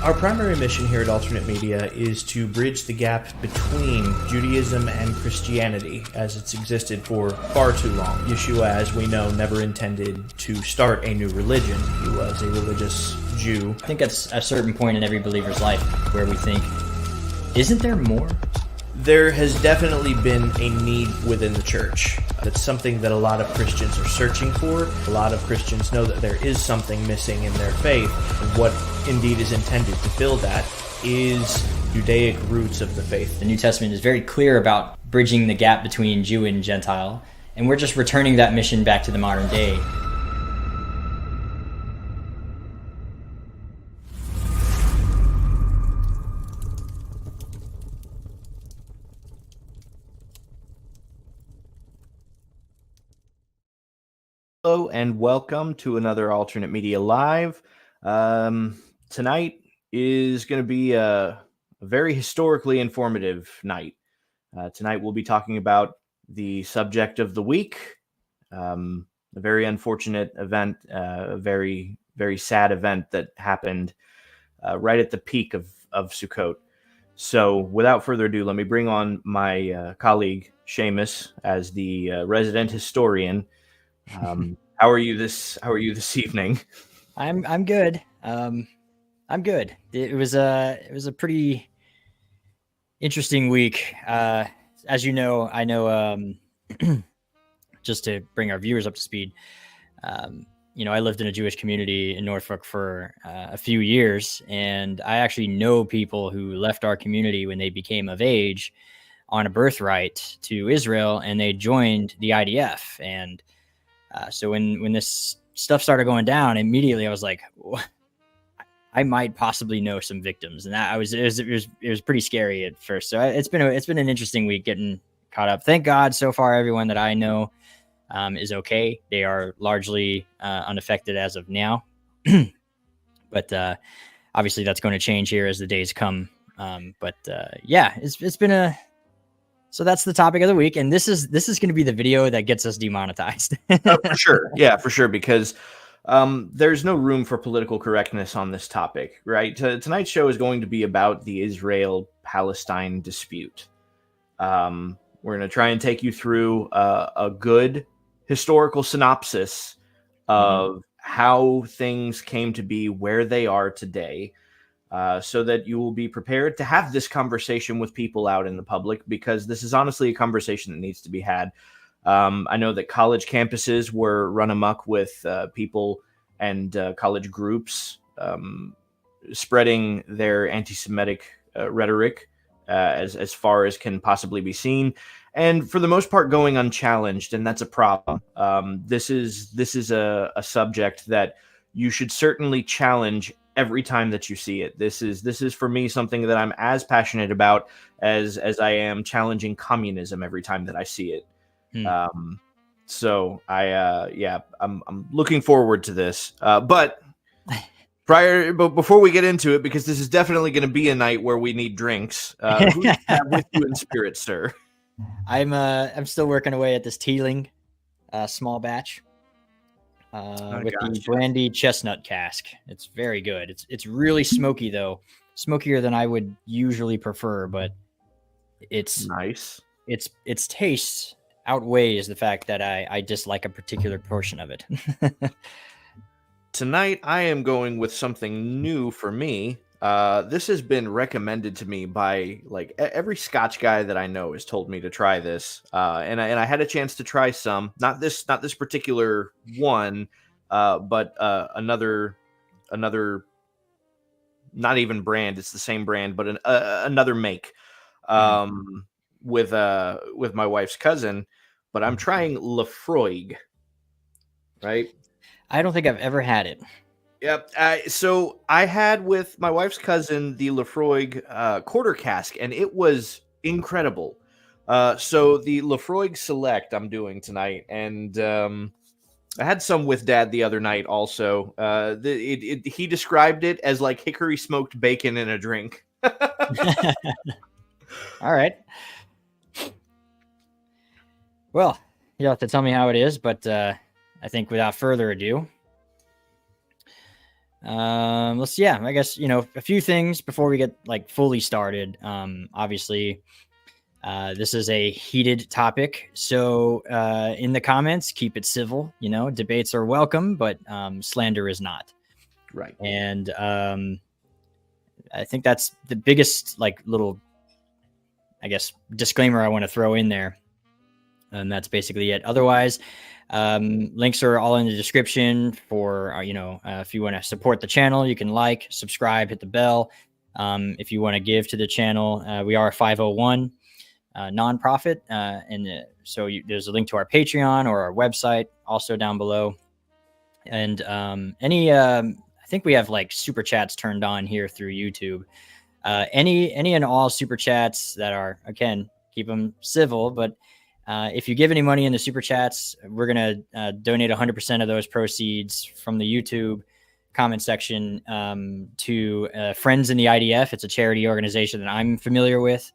Our primary mission here at Alternate Media is to bridge the gap between Judaism and Christianity, as it's existed for far too long. Yeshua, as we know, never intended to start a new religion. He was a religious Jew. I think at a certain point in every believer's life where we think, isn't there more? There has definitely been a need within the church. It's something that a lot of Christians are searching for. A lot of Christians know that there is something missing in their faith, and what indeed is intended to fill that is Judaic roots of the faith. The New Testament is very clear about bridging the gap between Jew and Gentile, and we're just returning that mission back to the modern day. Hello and welcome to another Alternate Media Live. Tonight is going to be a very historically informative night. Tonight we'll be talking about the subject of the week, a very unfortunate event, a very, very sad event that happened right at the peak of Sukkot. So without further ado, let me bring on my colleague, Seamus, as the resident historian. How are you this evening? I'm good. I'm good. It was a pretty interesting week. As you know, I know, just to bring our viewers up to speed, I lived in a Jewish community in Norfolk for a few years, and I actually know people who left our community when they became of age on a birthright to Israel, and they joined the IDF. And so when this stuff started going down, immediately I was like, I might possibly know some victims, and that it was pretty scary at first. So it's been an interesting week getting caught up. Thank God so far everyone that I know is okay. They are largely unaffected as of now, but obviously that's going to change here as the days come. It's been So that's the topic of the week, and this is going to be the video that gets us demonetized. For sure. Yeah, for sure, because there's no room for political correctness on this topic, right? Tonight's show is going to be about the Israel-Palestine dispute. We're going to try and take you through a good historical synopsis of how things came to be where they are today, so that you will be prepared to have this conversation with people out in the public, because this is honestly a conversation that needs to be had. I know that college campuses were run amok with people and college groups spreading their anti-Semitic rhetoric as far as can possibly be seen, and for the most part going unchallenged, and that's a problem. This is a subject that you should certainly challenge every time that you see it. This is for me something that I'm as passionate about as I am challenging communism every time that I see it. So I'm looking forward to this. But before we get into it, because this is definitely going to be a night where we need drinks. Who do you have with you in spirit, sir? I'm still working away at this Teeling small batch. With the brandy chestnut cask. It's very good. It's really smoky though, smokier than I would usually prefer, but it's nice. Its taste outweighs the fact that I dislike a particular portion of it. Tonight I am going with something new for me. This has been recommended to me by like every Scotch guy that I know has told me to try this. And I had a chance to try some, not this particular one, but another, not even brand. It's the same brand, but another make, with my wife's cousin, but I'm trying Lefroy, right? I don't think I've ever had it. Yep. So I had with my wife's cousin the Lefroy quarter cask, and it was incredible. So the Lefroy Select I'm doing tonight, and I had some with Dad the other night also. He described it as like hickory smoked bacon in a drink. All right. Well, you'll have to tell me how it is, but I think without further ado, I guess, a few things before we get like fully started. Obviously, this is a heated topic, so in the comments, keep it civil. Debates are welcome, but slander is not. Right. And I think that's the biggest like little, I guess, disclaimer I want to throw in there. And that's basically it. Otherwise, links are all in the description for, if you want to support the channel, you can like, subscribe, hit the bell. If you want to give to the channel, we are a 501 nonprofit. So there's a link to our Patreon or our website also down below. And I think we have like super chats turned on here through YouTube. Any and all super chats that are, again, keep them civil, but if you give any money in the super chats, we're going to donate 100% of those proceeds from the YouTube comment section to Friends in the IDF. It's a charity organization that I'm familiar with,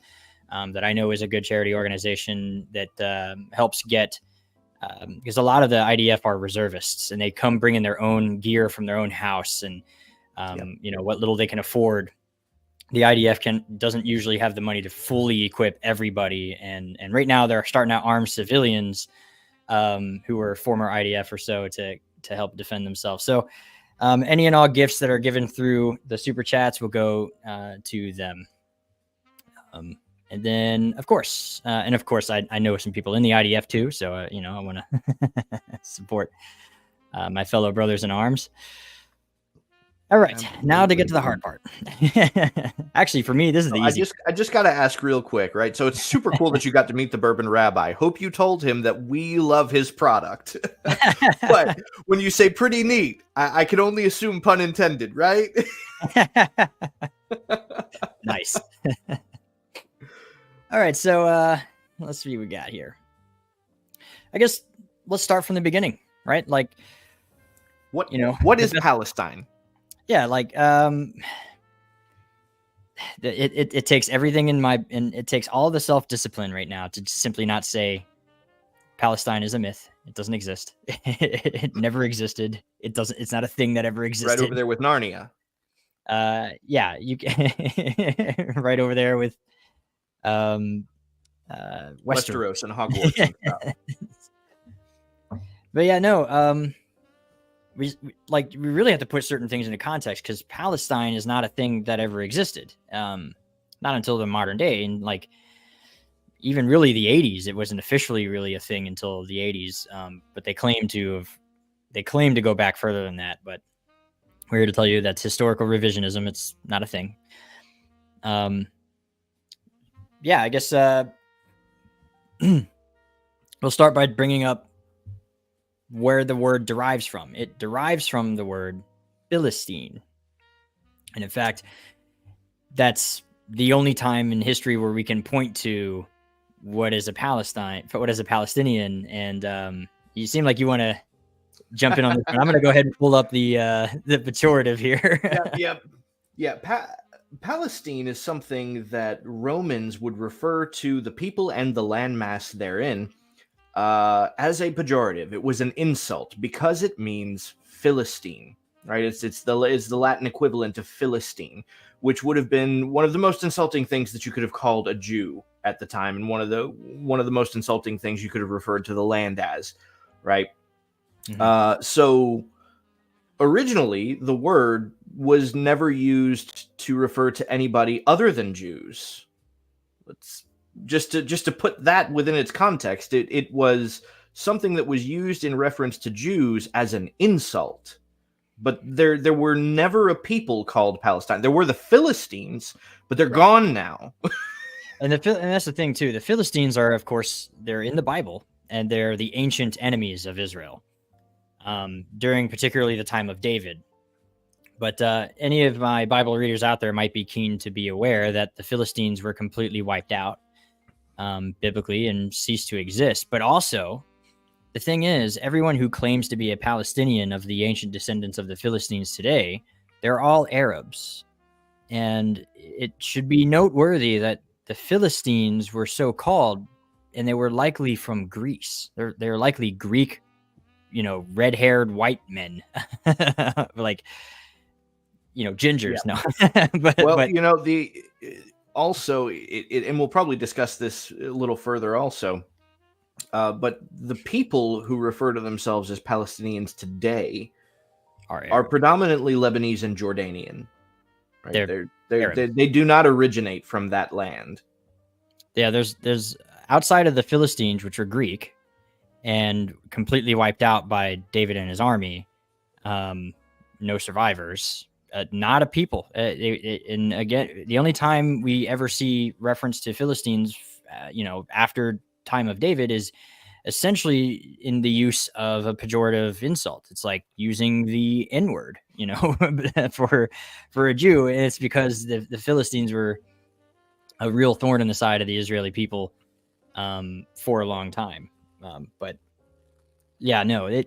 that I know is a good charity organization that helps get, because a lot of the IDF are reservists and they come bring in their own gear from their own house and, what little they can afford. The IDF doesn't usually have the money to fully equip everybody. And right now they're starting to arm civilians who are former IDF or so to help defend themselves. So any and all gifts that are given through the super chats will go to them. And then, of course, I know some people in the IDF too. So, I want to support my fellow brothers in arms. All right, now to get to the hard part. Actually, for me, this is the easy. I just got to ask real quick, right? So it's super cool that you got to meet the Bourbon Rabbi. Hope you told him that we love his product. But when you say pretty neat, I can only assume pun intended, right? Nice. All right, so let's see what we got here. I guess let's start from the beginning, right? Like, what is Palestine? Yeah, like it takes everything and it takes all the self-discipline right now to simply not say Palestine is a myth. It doesn't exist. It never existed. It's not a thing that ever existed. Right over there with Narnia. Yeah, you can right over there with Westeros and Hogwarts and stuff. But yeah, no, we really have to put certain things into context because Palestine is not a thing that ever existed. Not until the modern day. And like even really the 80s, it wasn't officially really a thing until the 80s. But they claim to go back further than that. But we're here to tell you that's historical revisionism. It's not a thing. Yeah, I guess we'll start by bringing up where the word derives from. It derives from the word Philistine. And in fact, that's the only time in history where we can point to what is a Palestinian. And you seem like you want to jump in on this one. I'm going to go ahead and pull up the pejorative here. Yeah. Palestine is something that Romans would refer to the people and the landmass therein as a pejorative. It was an insult because it means Philistine, right? It's the Latin equivalent of Philistine, which would have been one of the most insulting things that you could have called a Jew at the time, and one of the most insulting things you could have referred to the land as, right? Mm-hmm. So originally, the word was never used to refer to anybody other than Jews. Let's just to put that within its context. It was something that was used in reference to Jews as an insult. But there were never a people called Palestine. There were the Philistines, but they're gone now. And that's the thing too. The Philistines are, of course, they're in the Bible, and they're the ancient enemies of Israel. During particularly the time of David. But any of my Bible readers out there might be keen to be aware that the Philistines were completely wiped out biblically and ceased to exist. But also, the thing is, everyone who claims to be a Palestinian of the ancient descendants of the Philistines today, they're all Arabs. And it should be noteworthy that the Philistines were so called, and they were likely from Greece. They're likely Greek, red-haired white men. Like, gingers. Yeah. No, Well, but the also and we'll probably discuss this a little further also. But the people who refer to themselves as Palestinians today are are Arab. predominantly Lebanese and Jordanian, right? They're Arab. They do not originate from that land. Yeah, there's outside of the Philistines, which are Greek and completely wiped out by David and his army. No survivors. Not a people. And again, the only time we ever see reference to Philistines, after time of David, is essentially in the use of a pejorative insult. It's like using the N word, for a Jew, and it's because the Philistines were a real thorn in the side of the Israeli people for a long time. But yeah, no,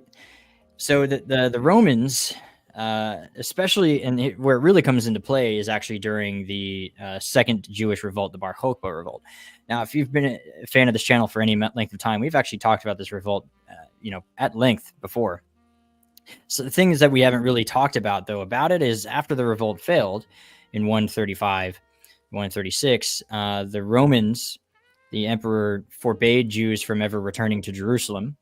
so the Romans, especially, and where it really comes into play is actually during the second Jewish revolt, the Bar Kokhba revolt. Now, if you've been a fan of this channel for any length of time, we've actually talked about this revolt, at length before. So the things that we haven't really talked about, though, about it is after the revolt failed in 135, 136, the Romans, the emperor, forbade Jews from ever returning to Jerusalem.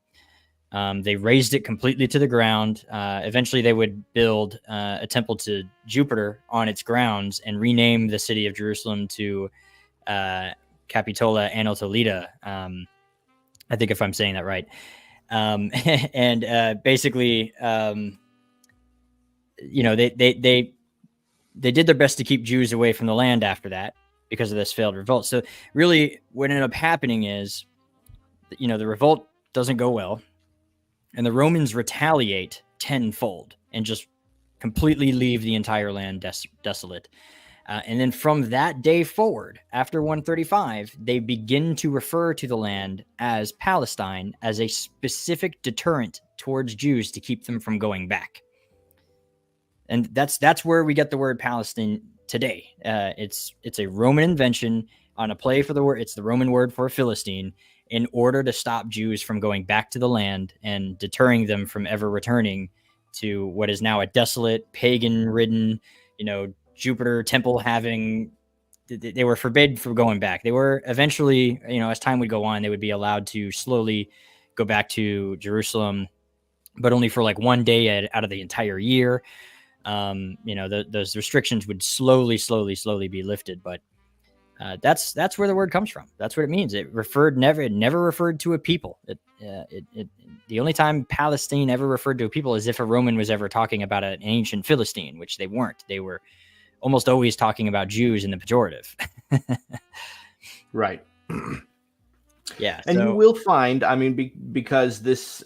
They razed it completely to the ground. Eventually, they would build a temple to Jupiter on its grounds and rename the city of Jerusalem to Capitola Anatolida. I think if I'm saying that right. And basically, they did their best to keep Jews away from the land after that because of this failed revolt. So really, what ended up happening is, the revolt doesn't go well. And the Romans retaliate tenfold and just completely leave the entire land desolate. And then from that day forward, after 135, they begin to refer to the land as Palestine as a specific deterrent towards Jews to keep them from going back. And that's where we get the word Palestine today. It's a Roman invention on a play for the word. It's the Roman word for Philistine, in order to stop Jews from going back to the land and deterring them from ever returning to what is now a desolate, pagan-ridden, Jupiter temple having. They were forbid from going back. They were eventually, as time would go on, they would be allowed to slowly go back to Jerusalem, but only for like one day out of the entire year. Those restrictions would slowly be lifted, but that's where the word comes from. That's what it means. It never referred to a people. The only time Palestine ever referred to a people is if a Roman was ever talking about an ancient Philistine, which they weren't. They were almost always talking about Jews in the pejorative. Right. Yeah. And you will find, because this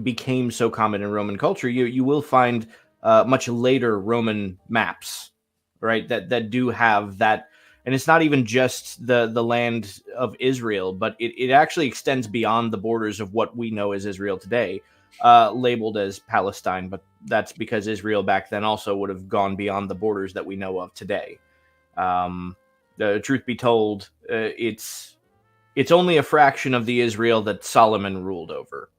became so common in Roman culture, you will find much later Roman maps, right, that do have that. And it's not even just the land of Israel, but it actually extends beyond the borders of what we know as Israel today, labeled as Palestine. But that's because Israel back then also would have gone beyond the borders that we know of today. The truth be told, it's only a fraction of the Israel that Solomon ruled over.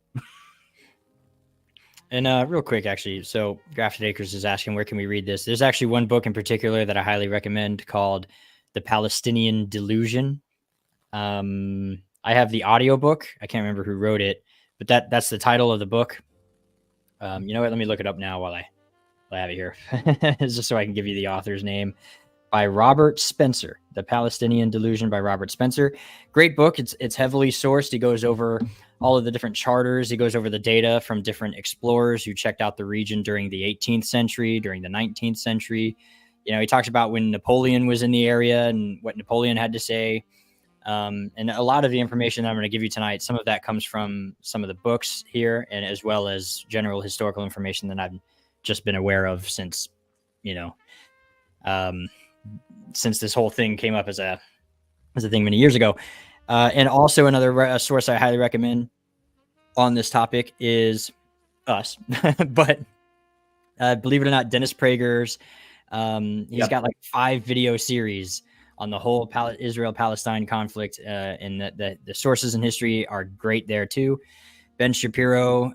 And real quick, actually, so Grafted Acres is asking, where can we read this? There's actually one book in particular that I highly recommend called The Palestinian Delusion. I have the audiobook. I can't remember who wrote it, but that's the title of the book. You know what? Let me look it up now while I have it here, just so I can give you the author's name. By Robert Spencer, The Palestinian Delusion by Robert Spencer. Great book. It's heavily sourced. He goes over all of the different charters. He goes over the data from different explorers who checked out the region during the 18th century, during the 19th century. He talks about when Napoleon was in the area and what Napoleon had to say. And a lot of the information that I'm going to give you tonight, some of that comes from some of the books here, and as well as general historical information that I've just been aware of since, since this whole thing came up as a thing many years ago. And also another source I highly recommend on this topic is us. But believe it or not, Dennis Prager's, he's got like 5 video series on the whole Israel-Palestine conflict, and the sources in history are great there too. Ben Shapiro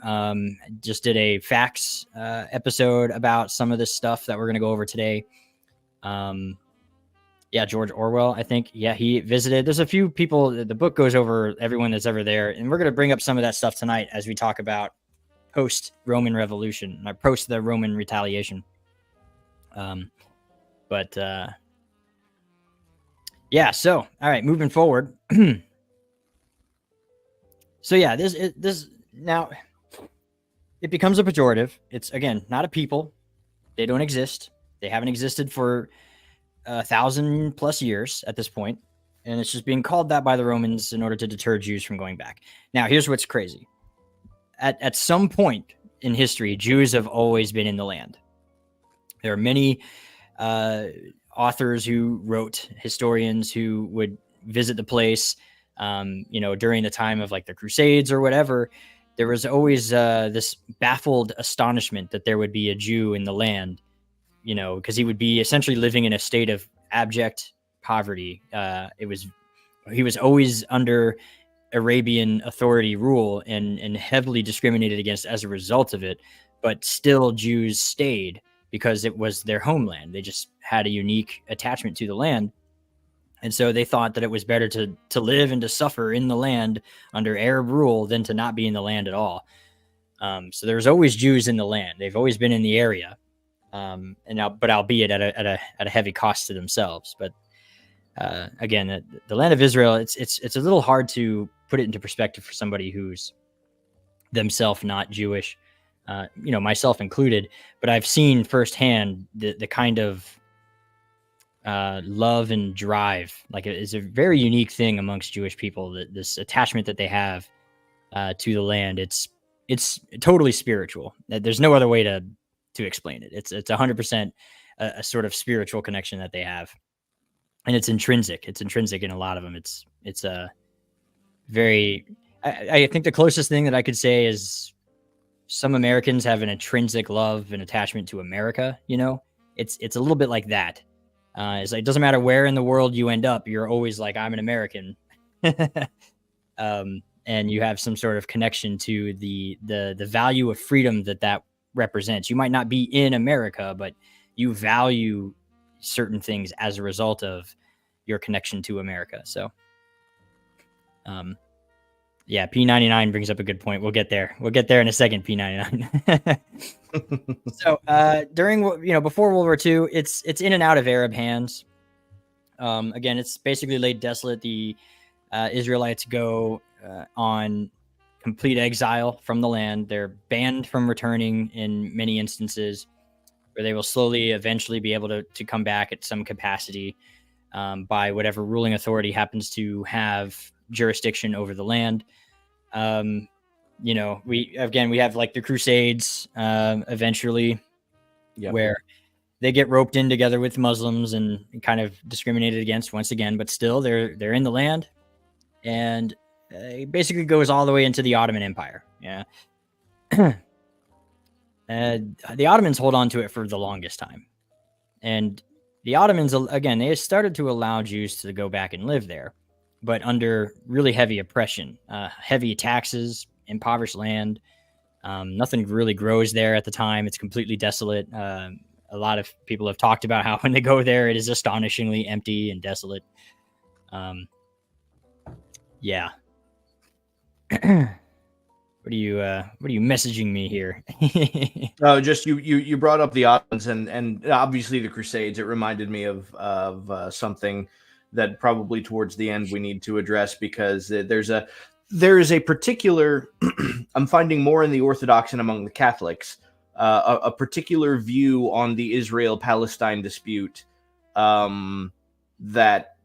just did a facts episode about some of this stuff that we're going to go over today. George Orwell, I think. Yeah, he visited. There's a few people. The book goes over everyone that's ever there. And we're going to bring up some of that stuff tonight as we talk about post-Roman Revolution, or post the Roman retaliation. So, all right, moving forward. So yeah, this now it becomes a pejorative. It's, again, not a people. They don't exist. They haven't existed for 1,000+ years at this point, and it's just being called that by the Romans in order to deter Jews from going back. Now, here's what's crazy. At some point in history, Jews have always been in the land. There are many authors who wrote, historians who would visit the place. During the time of like the Crusades or whatever, there was always this baffled astonishment that there would be a Jew in the land, because he would be essentially living in a state of abject poverty. He was always under Arabian authority rule and heavily discriminated against as a result of it, but still Jews stayed because it was their homeland. They just had a unique attachment to the land. And so they thought that it was better to live and to suffer in the land under Arab rule than to not be in the land at all. So there's always Jews in the land. They've always been in the area, but albeit at a heavy cost to themselves. But again, the land of Israel, it's a little hard to put it into perspective for somebody who's themselves not Jewish, myself included. But I've seen firsthand the kind of love and drive, like, it is a very unique thing amongst Jewish people, that this attachment that they have to the land. It's totally spiritual. There's no other way to explain it. It's 100% a sort of spiritual connection that they have, and it's intrinsic in a lot of them. It's a very, I think the closest thing that I could say is some Americans have an intrinsic love and attachment to America. It's a little bit like that. It's like, it doesn't matter where in the world you end up, you're always like, I'm an American. And you have some sort of connection to the value of freedom that represents. You might not be in America, but you value certain things as a result of your connection to America. So, P99 brings up a good point. We'll get there in a second, P99. So before World War II, it's in and out of Arab hands. Again, it's basically laid desolate. The Israelites go on complete exile from the land. They're banned from returning in many instances, where they will slowly eventually be able to come back at some capacity by whatever ruling authority happens to have jurisdiction over the land. We have like the Crusades eventually, where they get roped in together with Muslims and kind of discriminated against once again, but still they're in the land, and it basically goes all the way into the Ottoman Empire. Yeah. The Ottomans hold on to it for the longest time, and the Ottomans, again, they started to allow Jews to go back and live there, but under really heavy oppression, heavy taxes, impoverished land. Nothing really grows there at the time. It's completely desolate. A lot of people have talked about how when they go there, it is astonishingly empty and desolate. Yeah. What are you messaging me here? No, just you brought up the Ottomans and obviously the Crusades. It reminded me of something that probably towards the end we need to address, because there is a particular I'm finding more in the Orthodox and among the Catholics, a particular view on the Israel-Palestine dispute that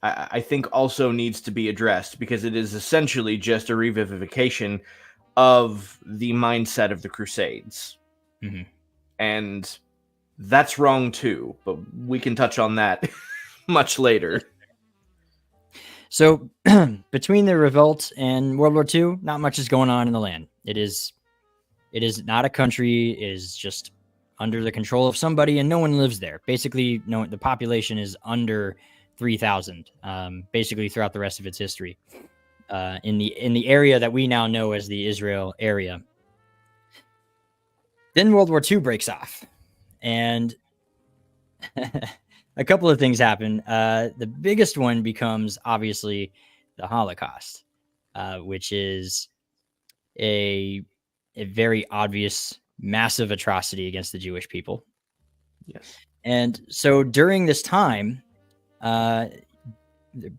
I think also needs to be addressed, because it is essentially just a revivification of the mindset of the Crusades. Mm-hmm. And that's wrong too, but we can touch on that much later. So between the revolt and World War II, not much is going on in the land. It is not a country. It is just under the control of somebody, and no one lives there. Basically, the population is under 3,000, basically throughout the rest of its history. in the area that we now know as the Israel area. Then World War II breaks off, and a couple of things happen. The biggest one becomes obviously the Holocaust, which is a very obvious, massive atrocity against the Jewish people. Yes. And so during this time,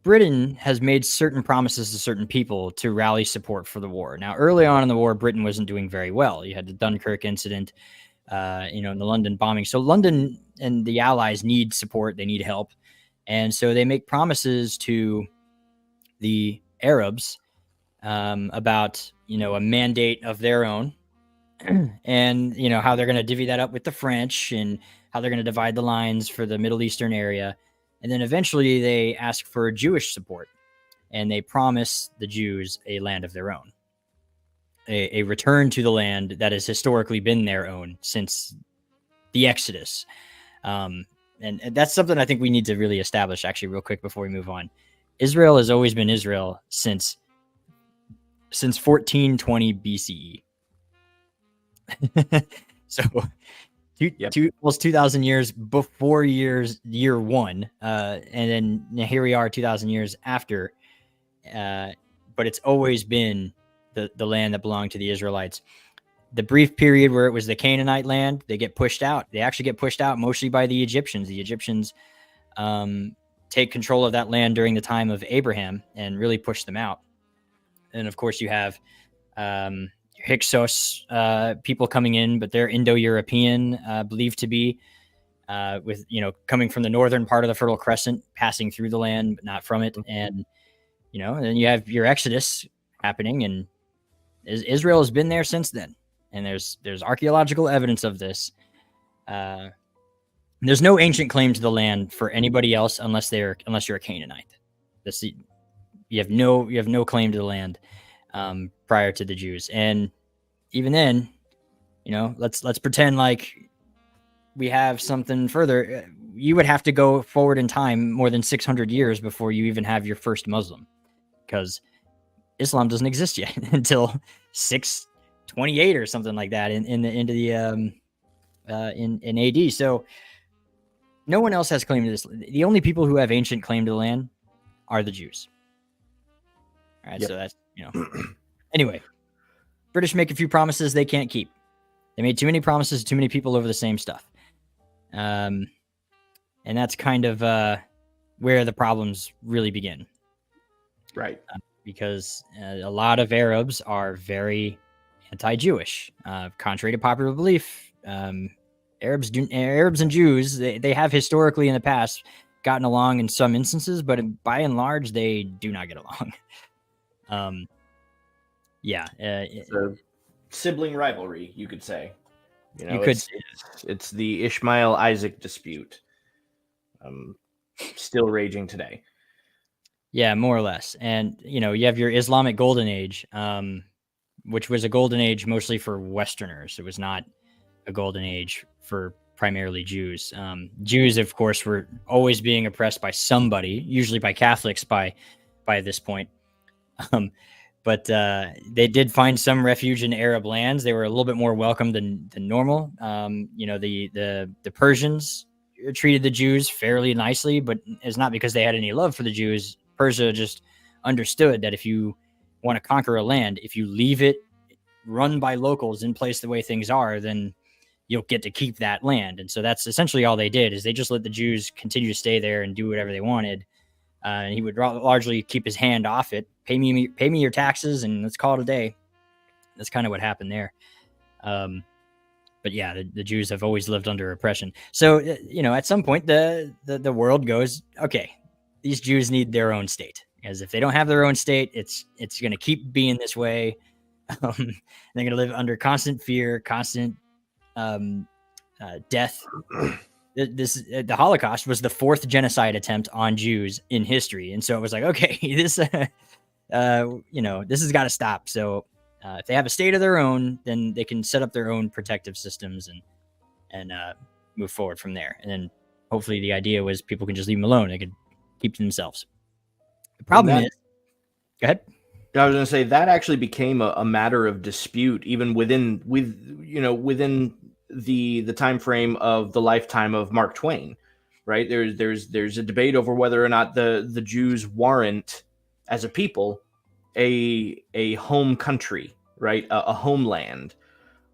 Britain has made certain promises to certain people to rally support for the war. Now, early on in the war, Britain wasn't doing very well. You had the Dunkirk incident, and the London bombing. So London and the Allies need support. They need help. And so they make promises to the Arabs about, a mandate of their own and, how they're going to divvy that up with the French and how they're going to divide the lines for the Middle Eastern area. And then eventually they ask for Jewish support, and they promise the Jews a land of their own, a return to the land that has historically been their own since the Exodus. And that's something I think we need to really establish, actually, real quick before we move on. Israel has always been Israel since 1420 BCE. So almost 2,000 years before year one, and then here we are 2,000 years after. But it's always been the land that belonged to the Israelites. The brief period where it was the Canaanite land, they get pushed out. They actually get pushed out mostly by the Egyptians. The Egyptians take control of that land during the time of Abraham and really push them out. And of course, you have Hyksos people coming in, but they're Indo-European, believed to be, with coming from the northern part of the Fertile Crescent, passing through the land, but not from it. And and then you have your Exodus happening, and Israel has been there since then. And there's archaeological evidence of this. There's no ancient claim to the land for anybody else unless you're a Canaanite. You have no claim to the land prior to the Jews. And even then, let's pretend like we have something further. You would have to go forward in time more than 600 years before you even have your first Muslim, because Islam doesn't exist yet until 628 or something like that in AD. So no one else has claim to this. The only people who have ancient claim to the land are the Jews. All right. Yep. So that's, anyway, British make a few promises they can't keep. They made too many promises to too many people over the same stuff. And that's kind of where the problems really begin. Right. Because a lot of Arabs are very anti-Jewish, contrary to popular belief. Arabs and Jews, they have historically in the past gotten along in some instances, but by and large, they do not get along. It's a sibling rivalry, you could say. It's the Ishmael-Isaac dispute, still raging today. Yeah, more or less. And you have your Islamic Golden Age, which was a golden age mostly for Westerners. It was not a golden age for primarily Jews. Jews, of course, were always being oppressed by somebody, usually by Catholics by this point. But they did find some refuge in Arab lands. They were a little bit more welcome than normal. The Persians treated the Jews fairly nicely, but it's not because they had any love for the Jews. Persia just understood that if you want to conquer a land, if you leave it run by locals in place the way things are, then you'll get to keep that land. And so that's essentially all they did, is they just let the Jews continue to stay there and do whatever they wanted. And he would largely keep his hand off it. Pay me your taxes, and let's call it a day. That's kind of what happened there. But yeah, the Jews have always lived under oppression. So at some point, the world goes, okay, these Jews need their own state, because if they don't have their own state, it's going to keep being this way. They're going to live under constant fear, constant death. The Holocaust was the fourth genocide attempt on Jews in history. And so it was like, okay, this has got to stop. So if they have a state of their own, then they can set up their own protective systems and move forward from there. And then hopefully the idea was people can just leave them alone. They could keep to themselves. The problem is, go ahead. I was going to say that actually became a matter of dispute even within the time frame of the lifetime of Mark Twain, right? There's a debate over whether or not the Jews warrant as a people a home country, right? A homeland,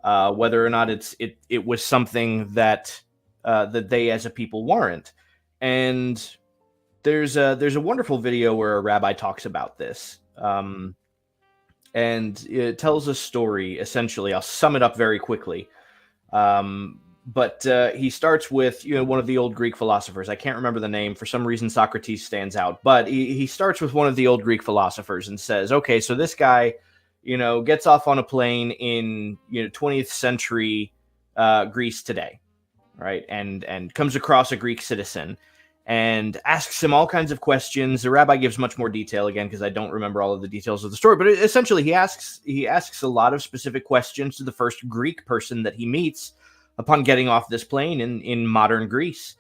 whether or not it was something that that they as a people warrant. And there's a wonderful video where a rabbi talks about this. And it tells a story. Essentially, I'll sum it up very quickly. But he starts with one of the old Greek philosophers. I can't remember the name. For some reason, Socrates stands out. But he starts with one of the old Greek philosophers and says, "Okay, so this guy, gets off on a plane in 20th century Greece today, right? And comes across a Greek citizen." And asks him all kinds of questions. The rabbi gives much more detail again because I don't remember all of the details of the story. But essentially, he asks a lot of specific questions to the first Greek person that he meets upon getting off this plane in modern Greece.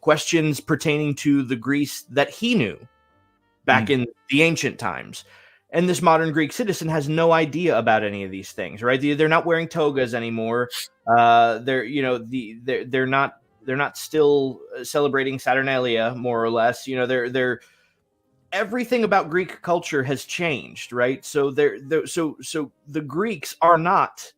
Questions pertaining to the Greece that he knew back in the ancient times. And this modern Greek citizen has no idea about any of these things, right? They're not wearing togas anymore. They're not still celebrating Saturnalia, more or less. They're everything about Greek culture has changed, right? So so the Greeks are not,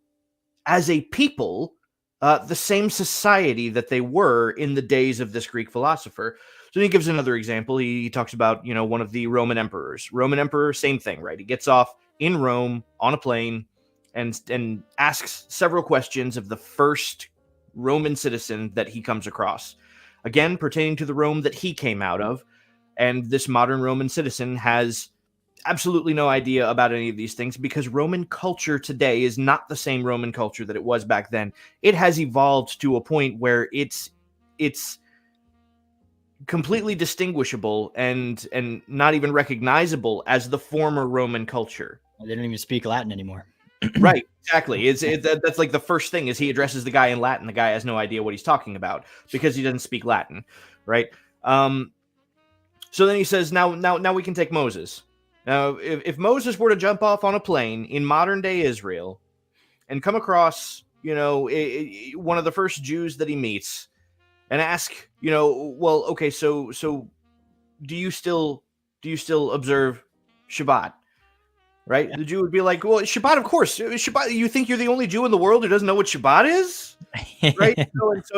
as a people, the same society that they were in the days of this Greek philosopher. So he gives another example. He talks about one of the Roman emperors. Roman emperor, same thing, right? He gets off in Rome on a plane and asks several questions of the first Roman citizen that he comes across, again pertaining to the Rome that he came out of. And this modern Roman citizen has absolutely no idea about any of these things because Roman culture today is not the same Roman culture that it was back then. It has evolved to a point where it's completely distinguishable and not even recognizable as the former Roman culture. They don't even speak Latin anymore. Right, exactly. That's like the first thing is he addresses the guy in Latin. The guy has no idea what he's talking about because he doesn't speak Latin, right? So then he says, now we can take Moses. Now, if Moses were to jump off on a plane in modern day Israel and come across, one of the first Jews that he meets and ask, well, okay, so do you still observe Shabbat? Right? The Jew would be like, well, Shabbat, of course. Shabbat. You think you're the only Jew in the world who doesn't know what Shabbat is? Right?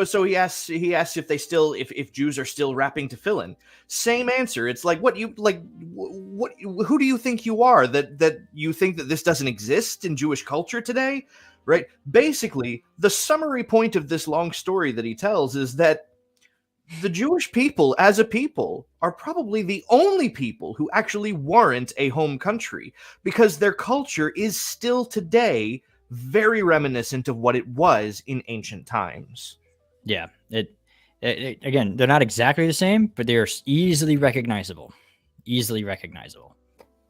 So he asks if they still, if Jews are still wrapping tefillin. Same answer. It's like, what who do you think you are that you think that this doesn't exist in Jewish culture today? Right? Basically, the summary point of this long story that he tells is that the Jewish people as a people are probably the only people who actually warrant a home country because their culture is still today very reminiscent of what it was in ancient times. Yeah. Again, they're not exactly the same, but they're easily recognizable.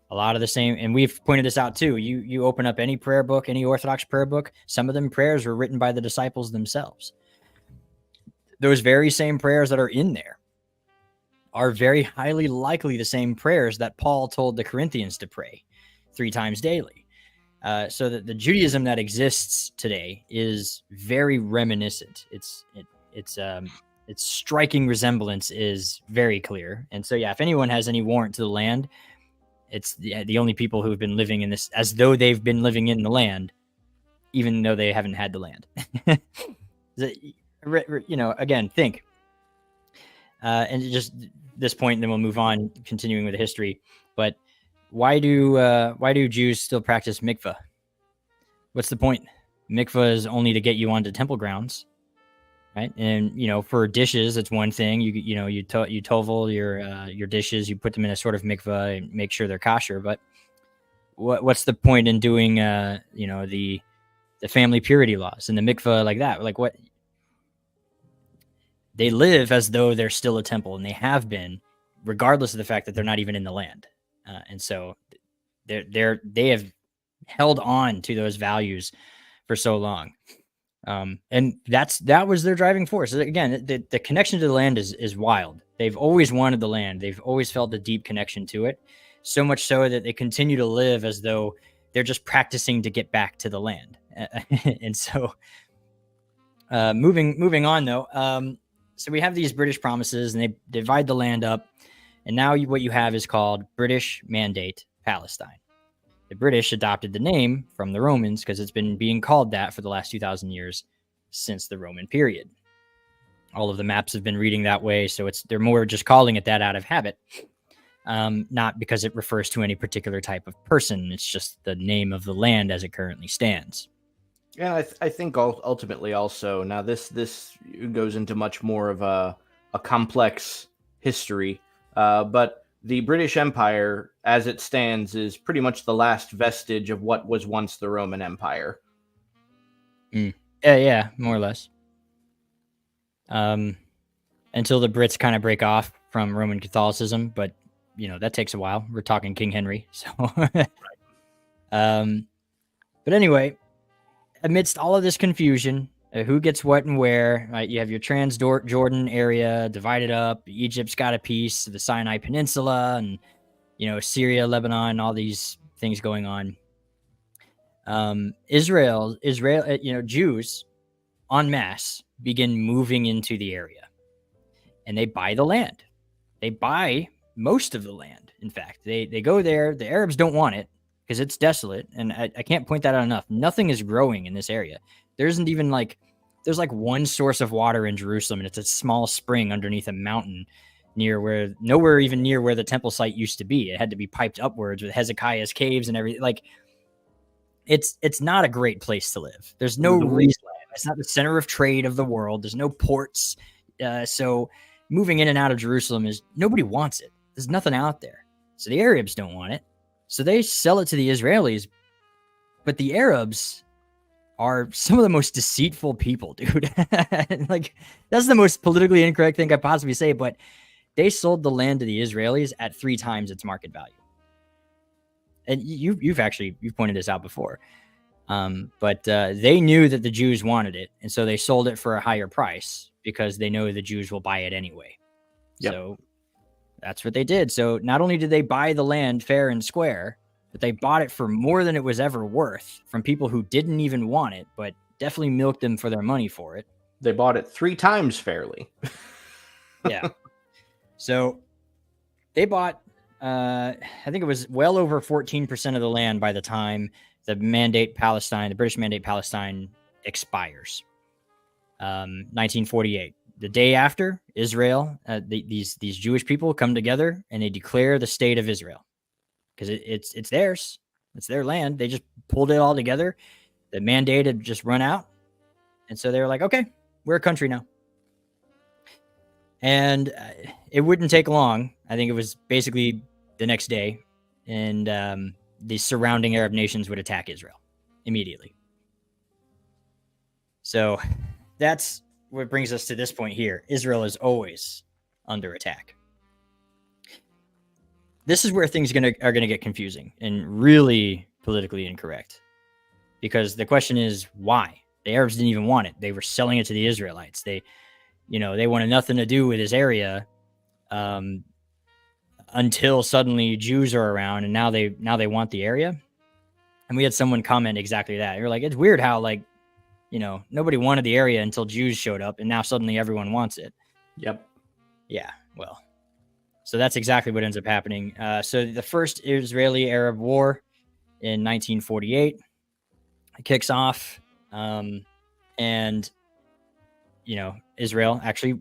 A lot of the same. And we've pointed this out too. You open up any prayer book, any Orthodox prayer book, some of them prayers were written by the disciples themselves. Those very same prayers that are in there are very highly likely the same prayers that Paul told the Corinthians to pray 3 times daily. So that the Judaism that exists today is very reminiscent. Its striking resemblance is very clear. And so, yeah, if anyone has any warrant to the land, it's the only people who have been living in this as though they've been living in the land, even though they haven't had the land. Again, think. And just this point, then we'll move on, continuing with the history. But why do Jews still practice mikvah? What's the point? Mikvah is only to get you onto temple grounds, right? And for dishes, it's one thing. You tovel your dishes, you put them in a sort of mikvah and make sure they're kosher. But what's the point in doing the family purity laws and the mikvah like that? Like what? They live as though they're still a temple, and they have been, regardless of the fact that they're not even in the land. And so they have held on to those values for so long. And that was their driving force. Again, the connection to the land is wild. They've always wanted the land. They've always felt a deep connection to it. so much so that they continue to live as though they're just practicing to get back to the land. And so moving on though, so we have these British promises and they divide the land up, and now what you have is called British Mandate Palestine. The British adopted the name from the Romans because it's been being called that for the last 2,000 years since the Roman period. All of the maps have been reading that way, so they're more just calling it that out of habit, not because it refers to any particular type of person. It's just the name of the land as it currently stands. Yeah, I think ultimately also, now this goes into much more of a complex history, but the British Empire, as it stands, is pretty much the last vestige of what was once the Roman Empire. Yeah, more or less. Until the Brits kind of break off from Roman Catholicism, but that takes a while. We're talking King Henry, so. But anyway, amidst all of this confusion, who gets what and where, right? You have your Transjordan area divided up. Egypt's got a piece of the Sinai Peninsula, and Syria, Lebanon, all these things going on. Israel, Jews en masse begin moving into the area, and they buy the land. They buy most of the land. In fact, they go there. The Arabs don't want it because it's desolate, and I can't point that out enough. Nothing is growing in this area. There isn't even there's one source of water in Jerusalem, and it's a small spring underneath a mountain nowhere even near where the temple site used to be. It had to be piped upwards with Hezekiah's caves and everything. It's not a great place to live. There's no reason. It's not the center of trade of the world. There's no ports. So moving in and out of Jerusalem nobody wants it. There's nothing out there. So the Arabs don't want it. So they sell it to the Israelis. But the Arabs are some of the most deceitful people, dude. That's the most politically incorrect thing I possibly say, but they sold the land to the Israelis at 3 times its market value. And you've pointed this out before. But they knew that the Jews wanted it, and so they sold it for a higher price because they know the Jews will buy it anyway. Yep. So that's what they did. So not only did they buy the land fair and square, but they bought it for more than it was ever worth from people who didn't even want it, but definitely milked them for their money for it. They bought it 3 times fairly. Yeah. So they bought, I think it was well over 14% of the land by the time the British Mandate Palestine expires. 1948. The day after, Israel, these Jewish people come together and they declare the state of Israel because it's theirs. It's their land. They just pulled it all together. The mandate had just run out. And so they were like, okay, we're a country now. And it wouldn't take long. I think it was basically the next day. And the surrounding Arab nations would attack Israel immediately. So that's what brings us to this point here. Israel is always under attack. This is where things are gonna get confusing and really politically incorrect. Because the question is why? The Arabs didn't even want it. They were selling it to the Israelites. They wanted nothing to do with this area until suddenly Jews are around, and now they want the area. And we had someone comment exactly that. You're like, it's weird how nobody wanted the area until Jews showed up, and now suddenly everyone wants it. Yep. Yeah, well, so that's exactly what ends up happening. So the first Israeli-Arab War in 1948 kicks off, and Israel actually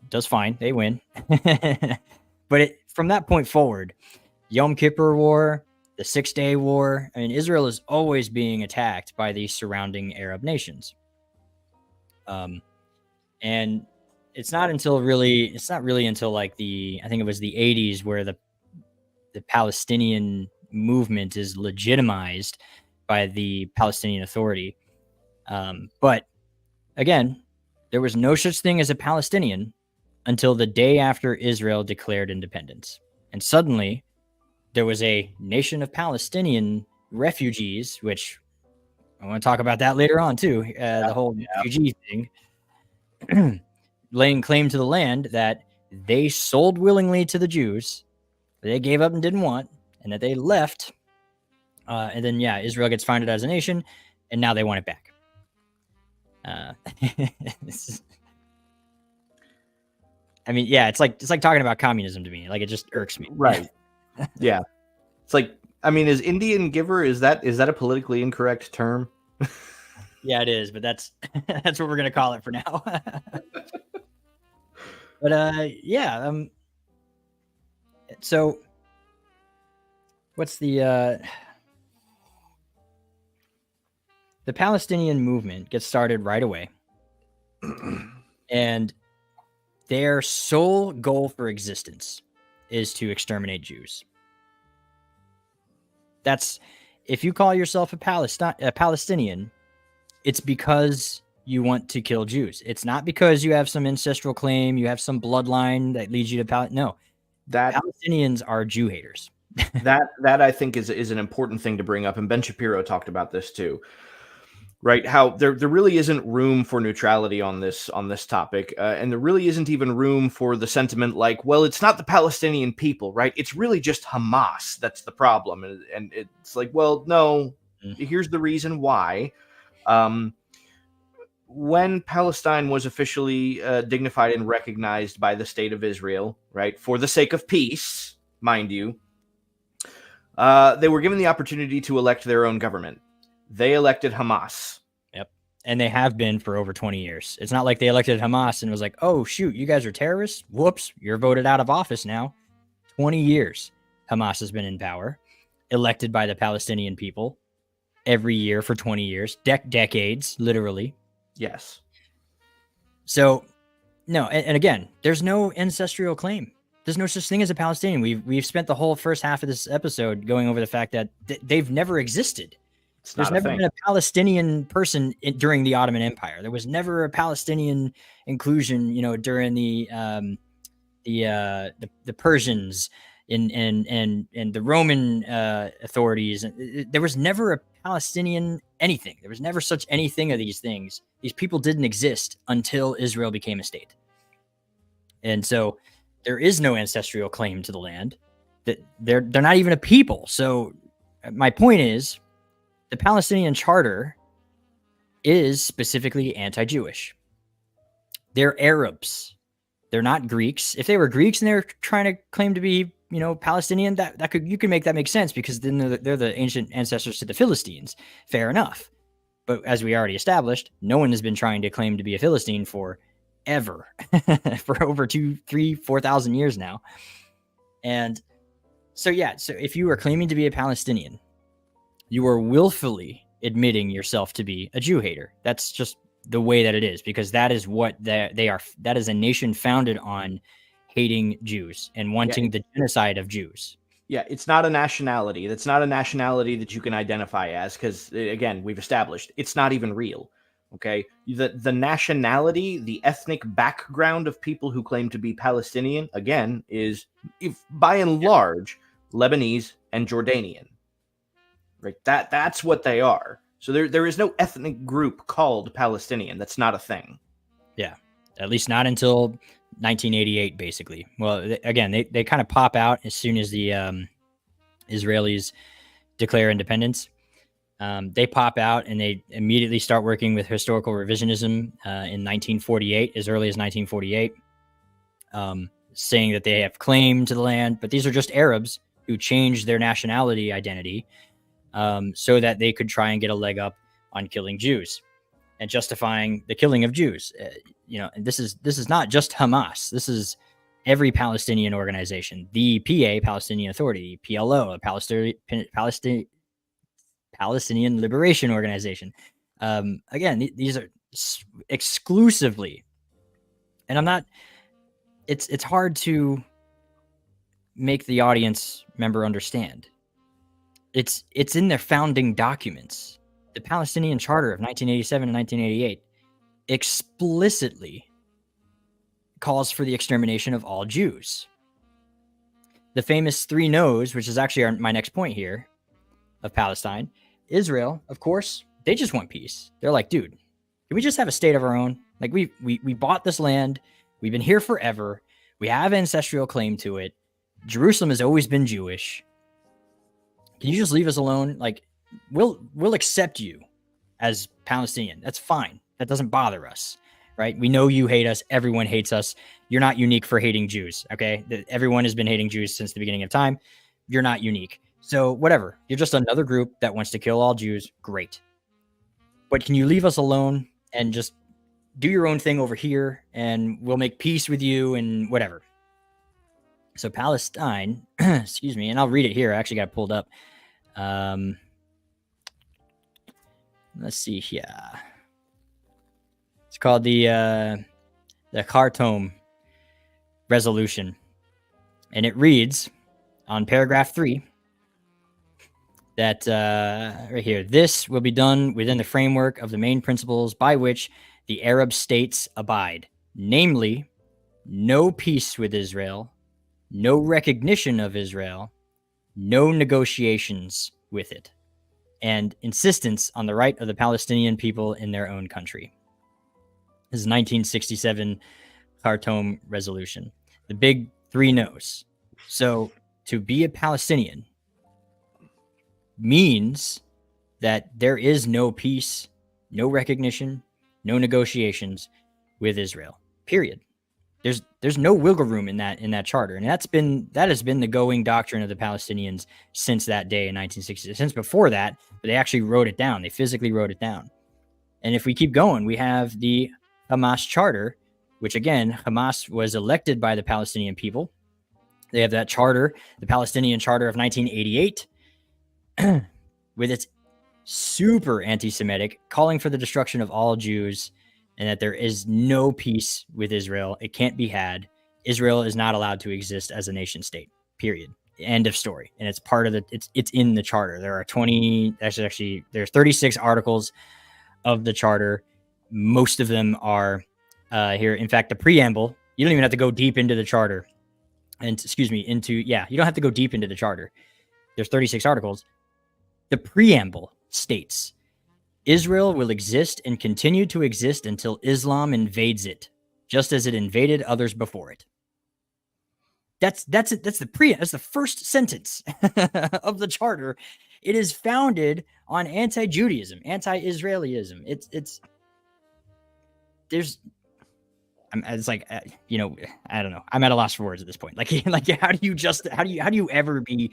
does fine. They win. But from that point forward, Yom Kippur War, the 6-Day War, I mean, Israel is always being attacked by the surrounding Arab nations. And it's not really until I think it was the 80s where the Palestinian movement is legitimized by the Palestinian Authority. But again, there was no such thing as a Palestinian until the day after Israel declared independence. And suddenly there was a nation of Palestinian refugees, which I want to talk about that later on too. The whole refugee thing, laying claim to the land that they sold willingly to the Jews, they gave up and didn't want, and that they left. And then, Israel gets founded as a nation, and now they want it back. It's like talking about communism to me. Like, it just irks me. Right. Yeah. It's like, I mean, is Indian giver, is that a politically incorrect term? Yeah, it is, but that's what we're gonna call it for now. But so what's the Palestinian movement gets started right away, and their sole goal for existence is to exterminate Jews. That's, if you call yourself a Palestinian, it's because you want to kill Jews. It's not because you have some ancestral claim, you have some bloodline that leads you to Palestine. No, Palestinians are Jew haters. that I think is an important thing to bring up, and Ben Shapiro talked about this too. Right, how there really isn't room for neutrality on this topic, and there really isn't even room for the sentiment like, well, it's not the Palestinian people, right? It's really just Hamas that's the problem, and it's like, well, no, here's the reason why. When Palestine was officially dignified and recognized by the state of Israel, right, for the sake of peace, mind you, they were given the opportunity to elect their own government. They elected Hamas. Yep. And they have been for over 20 years. It's not like they elected Hamas and was like, oh, shoot, you guys are terrorists? Whoops, you're voted out of office now. 20 years Hamas has been in power, elected by the Palestinian people every year for 20 years, decades, literally. Yes. So, no, and again, there's no ancestral claim. There's no such thing as a Palestinian. We've spent the whole first half of this episode going over the fact that they've never existed. There's never been a Palestinian person during the Ottoman Empire. There was never a Palestinian inclusion, during the Persians and the Roman authorities. There was never a Palestinian anything. There was never such anything of these things. These people didn't exist until Israel became a state. And so there is no ancestral claim to the land. That they're not even a people. So my point is, the Palestinian Charter is specifically anti-Jewish. They're Arabs. They're not Greeks. If they were Greeks and they're trying to claim to be, Palestinian, you can make that make sense, because then they're the ancient ancestors to the Philistines. Fair enough. But as we already established, no one has been trying to claim to be a Philistine for ever, for over 2,000, 3,000, 4,000 years now. And so if you are claiming to be a Palestinian, you are willfully admitting yourself to be a Jew hater. That's just the way that it is, because that is what they are. That is a nation founded on hating Jews and wanting the genocide of Jews. Yeah, it's not a nationality. That's not a nationality that you can identify as, because, again, we've established it's not even real. Okay, the nationality, the ethnic background of people who claim to be Palestinian, again, is, by and large, Lebanese and Jordanian. Right, that's what they are. So there is no ethnic group called Palestinian. That's not a thing. Yeah, at least not until 1988, basically. Well, again, they kind of pop out as soon as the Israelis declare independence. They pop out and they immediately start working with historical revisionism in 1948, as early as 1948, saying that they have claim to the land, but these are just Arabs who changed their nationality identity so that they could try and get a leg up on killing Jews and justifying the killing of Jews. And this is not just Hamas. This is every Palestinian organization, the PA, Palestinian Authority, PLO, Palestinian Liberation Organization. Again, these are exclusively, and I'm not. It's hard to make the audience member understand. It's in their founding documents. The Palestinian Charter of 1987 and 1988 explicitly calls for the extermination of all Jews. The famous 3 no's, which is actually my next point here, of Palestine. Israel, of course, they just want peace. They're like, dude, can we just have a state of our own? Like, we bought this land. We've been here forever. We have ancestral claim to it. Jerusalem has always been Jewish. can you just leave us alone? Like, we'll accept you as Palestinian. That's fine. That doesn't bother us, right? We know you hate us. Everyone hates us. You're not unique for hating Jews, okay? Everyone has been hating Jews since the beginning of time. You're not unique. So whatever. You're just another group that wants to kill all Jews. Great. But can you leave us alone and just do your own thing over here, and we'll make peace with you and whatever. So Palestine, excuse me, and I'll read it here. I actually got it pulled up. Let's see here. It's called the Khartoum Resolution, and it reads on paragraph 3 that right here, this will be done within the framework of the main principles by which the Arab states abide, namely, no peace with Israel, no recognition of Israel, no negotiations with it, and insistence on the right of the Palestinian people in their own country. This is 1967 Khartoum Resolution. The big 3 no's. So to be a Palestinian means that there is no peace, no recognition, no negotiations with Israel. Period. There's no wiggle room in that charter, and that has been the going doctrine of the Palestinians since that day in 1960. Since before that, but they actually wrote it down. They physically wrote it down. And if we keep going, we have the Hamas charter, which again, Hamas was elected by the Palestinian people. They have that charter, the Palestinian Charter of 1988, with its super anti-Semitic, calling for the destruction of all Jews, and that there is no peace with Israel. It can't be had. Israel is not allowed to exist as a nation state, period. End of story. And it's part of it's in the charter. There are there's 36 articles of the charter. Most of them are here. In fact, the preamble, you don't even have to go deep into the charter. And you don't have to go deep into the charter. There's 36 articles. The preamble states, Israel will exist and continue to exist until Islam invades it, just as it invaded others before it. That's the first sentence of the charter. It is founded on anti-Judaism, anti-Israelism. I don't know. I'm at a loss for words at this point. Like how do you ever be?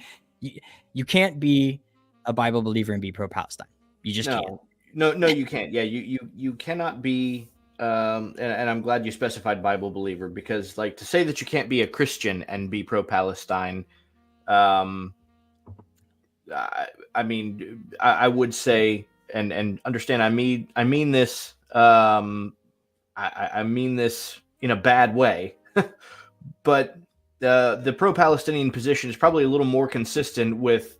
You can't be a Bible believer and be pro-Palestine. You just can't. No, you can't. Yeah, you cannot be. And I'm glad you specified Bible believer, because like to say that you can't be a Christian and be pro-Palestine, I would say and understand. I mean this. I mean this in a bad way, but the pro-Palestinian position is probably a little more consistent with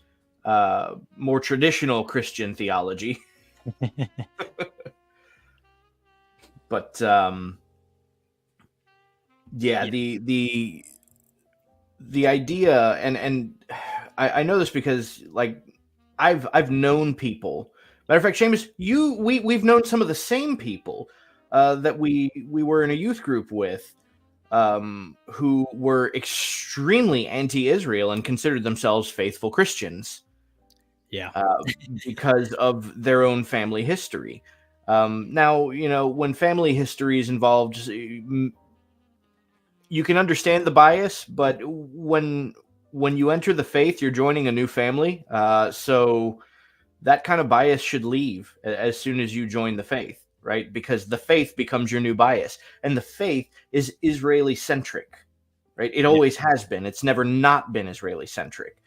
more traditional Christian theology. But the idea, and I know this because like I've known people. Matter of fact, Seamus, we've known some of the same people that we were in a youth group with, who were extremely anti-Israel and considered themselves faithful Christians. Yeah, because of their own family history. Now, when family history is involved, you can understand the bias, but when you enter the faith, you're joining a new family. So that kind of bias should leave as soon as you join the faith, right? Because the faith becomes your new bias, and the faith is Israeli centric, right? It always has been. It's never not been Israeli centric.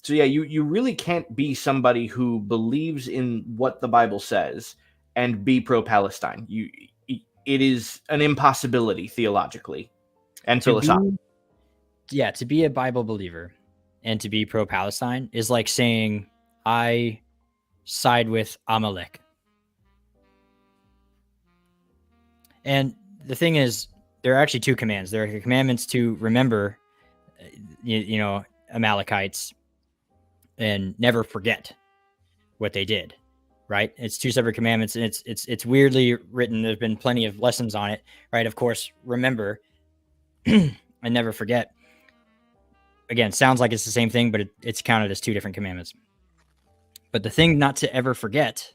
So yeah, you really can't be somebody who believes in what the Bible says and be pro-Palestine. It is an impossibility theologically and philosophically. To be a Bible believer and to be pro-Palestine is like saying I side with Amalek. And the thing is, there are actually 2 commands. There are commandments to remember, Amalekites and never forget what they did, right? It's 2 separate commandments, and it's weirdly written. There's been plenty of lessons on it, right? Of course, remember and never forget. again, sounds like it's the same thing, but it's counted as two different commandments. But the thing not to ever forget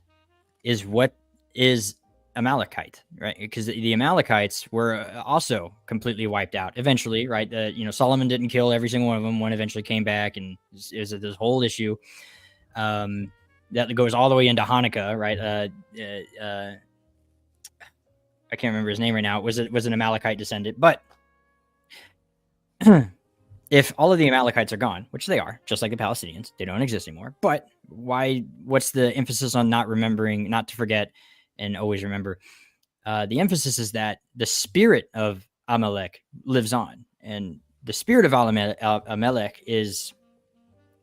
is what is Amalekite, right? Because the Amalekites were also completely wiped out eventually, right? Solomon didn't kill every single one of them. One eventually came back, and it was this whole issue that goes all the way into Hanukkah, right? I can't remember his name right now. It was an Amalekite descendant, but if all of the Amalekites are gone, which they are, just like the Palestinians, they don't exist anymore. But why? What's the emphasis on not remembering, not to forget, and always remember? The emphasis is that the spirit of Amalek lives on, and the spirit of Amalek is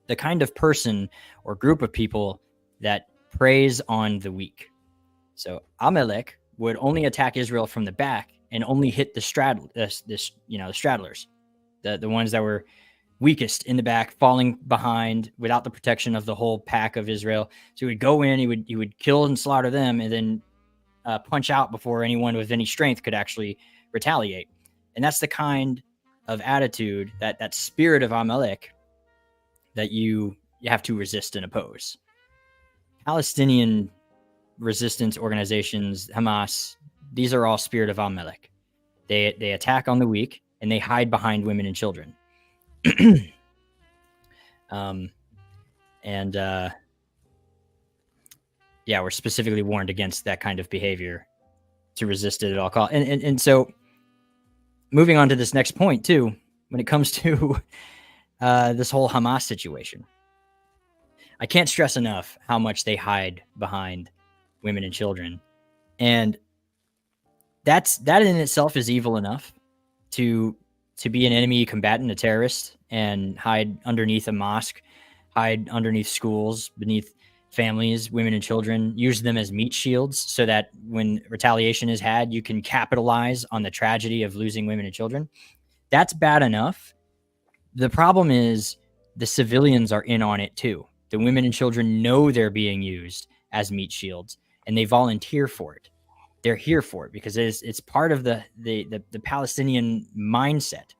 the kind of person or group of people that preys on the weak. So Amalek would only attack Israel from the back and only hit the straddlers, the ones that were weakest in the back, falling behind without the protection of the whole pack of Israel. So he would go in, he would kill and slaughter them, and then punch out before anyone with any strength could actually retaliate. And that's the kind of attitude, that spirit of Amalek, that you have to resist and oppose. Palestinian resistance organizations, Hamas, these are all spirit of Amalek. They attack on the weak, and they hide behind women and children. We're specifically warned against that kind of behavior, to resist it at all costs. And so moving on to this next point too, when it comes to this whole Hamas situation, I can't stress enough how much they hide behind women and children. And that in itself is evil enough to be an enemy combatant, a terrorist, and hide underneath a mosque, hide underneath schools, beneath families, women and children, use them as meat shields so that when retaliation is had, you can capitalize on the tragedy of losing women and children. That's bad enough. The problem is the civilians are in on it too. The women and children know they're being used as meat shields, and they volunteer for it. They're here for it because it's part of the Palestinian mindset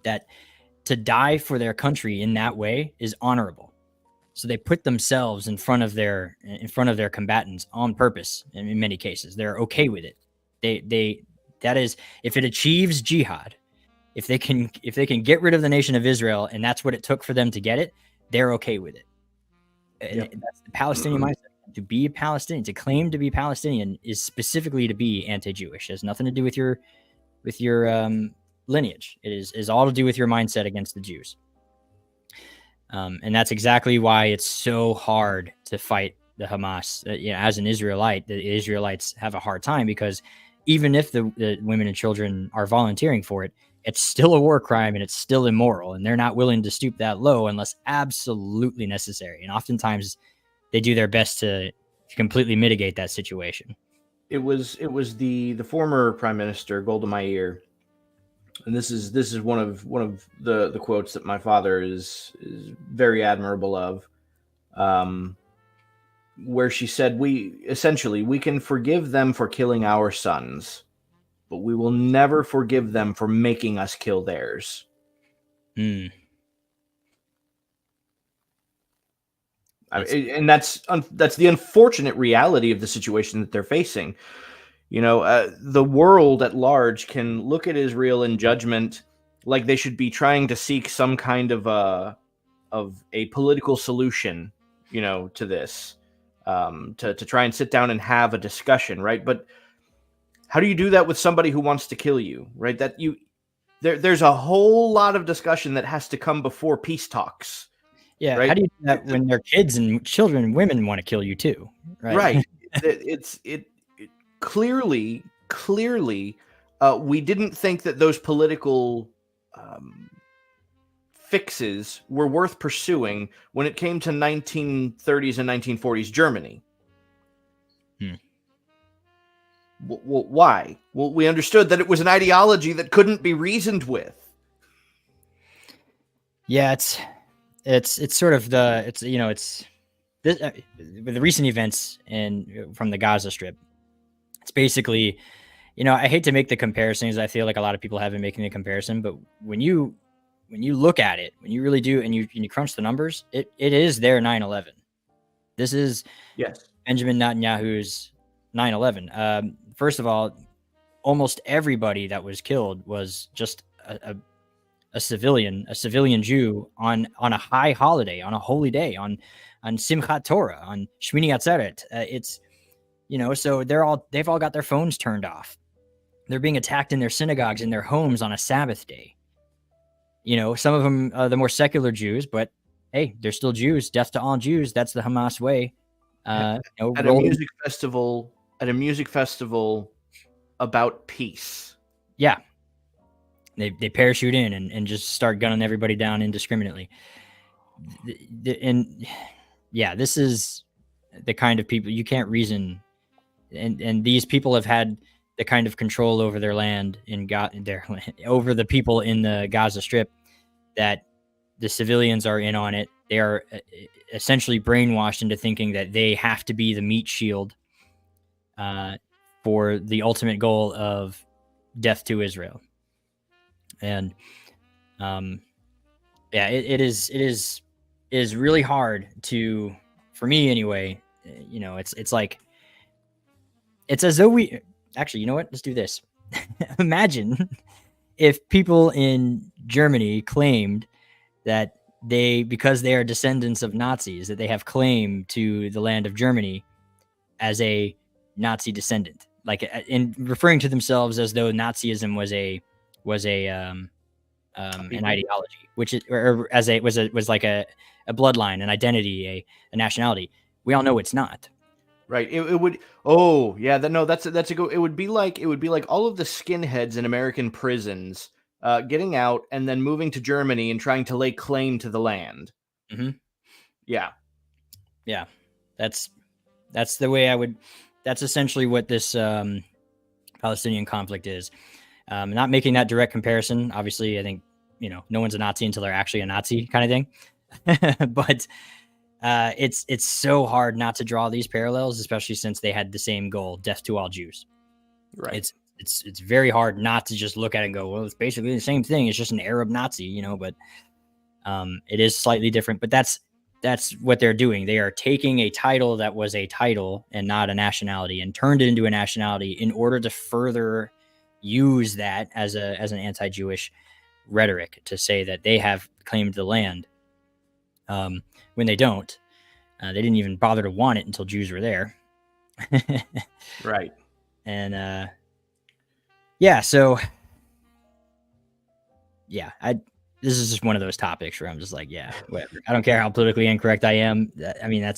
that to die for their country in that way is honorable. So they put themselves in front of their combatants on purpose. And in many cases, they're okay with it. That is, if it achieves jihad, if they can get rid of the nation of Israel, and that's what it took for them to get it, they're okay with it. Yep. And that's the Palestinian mindset. To be a Palestinian, to claim to be Palestinian, is specifically to be anti-Jewish. It has nothing to do with your lineage. It is all to do with your mindset against the Jews. And that's exactly why it's so hard to fight the Hamas. As an Israelite, the Israelites have a hard time, because even if the women and children are volunteering for it, it's still a war crime and it's still immoral, and they're not willing to stoop that low unless absolutely necessary. And oftentimes they do their best to completely mitigate that situation. It was the former Prime Minister Golda Meir, and this is one of the quotes that my father is very admirable of, where she said, we can forgive them for killing our sons, but we will never forgive them for making us kill theirs. And that's the unfortunate reality of the situation that they're facing. The world at large can look at Israel in judgment, like they should be trying to seek some kind of a political solution, to this, to try and sit down and have a discussion, right? But how do you do that with somebody who wants to kill you, right? There's a whole lot of discussion that has to come before peace talks. Yeah, right? How do you do that when their kids and children and women want to kill you too? Right. It clearly, we didn't think that those political fixes were worth pursuing when it came to 1930s and 1940s Germany. Why? Well, we understood that it was an ideology that couldn't be reasoned with. Yeah, it's sort of with the recent events from the Gaza Strip. It's basically, I hate to make the comparisons. I feel like a lot of people have been making the comparison, but when you when you look at it, when you really do, and you crunch the numbers, it is their 9/11. This is Yes. Benjamin Netanyahu's 9/11. First of all, almost everybody that was killed was just a civilian Jew on a high holiday, on a holy day, on Simchat Torah, on Shmini Atzeret. It's, so they've all got their phones turned off. They're being attacked in their synagogues, in their homes on a Sabbath day. Some of them the more secular Jews, but hey, they're still Jews. Death to all Jews. That's the Hamas way. At a music festival about peace. Yeah. They parachute in and just start gunning everybody down indiscriminately. And yeah, this is the kind of people you can't reason. And these people have had the kind of control over their land over the people in the Gaza Strip that the civilians are in on it. They are essentially brainwashed into thinking that they have to be the meat shield for the ultimate goal of death to Israel. And it is really hard to, for me anyway. It's like, it's as though we actually, you know what? Let's do this. Imagine if people in Germany claimed that because they are descendants of Nazis, that they have claim to the land of Germany as a Nazi descendant, like in referring to themselves as though Nazism was an ideology, which is, or as was like a bloodline, an identity, a nationality. We all know it's not. Right. It would. Oh yeah. That's a go. It would be like all of the skinheads in American prisons, getting out and then moving to Germany and trying to lay claim to the land. Mm-hmm. Yeah. Yeah. That's the way I would. That's essentially what this Palestinian conflict is. Not making that direct comparison. Obviously, I think no one's a Nazi until they're actually a Nazi, kind of thing. But it's so hard not to draw these parallels, especially since they had the same goal: death to all Jews. Right. It's very hard not to just look at it and go, well, it's basically the same thing. It's just an Arab Nazi, but it is slightly different. But that's what they're doing. They are taking a title that was a title and not a nationality and turned it into a nationality in order to further use that as an anti-Jewish rhetoric to say that they have claimed the land. When they don't, they didn't even bother to want it until Jews were there. Right. And so this is just one of those topics where I'm just like, yeah, whatever. I don't care how politically incorrect I am. I mean,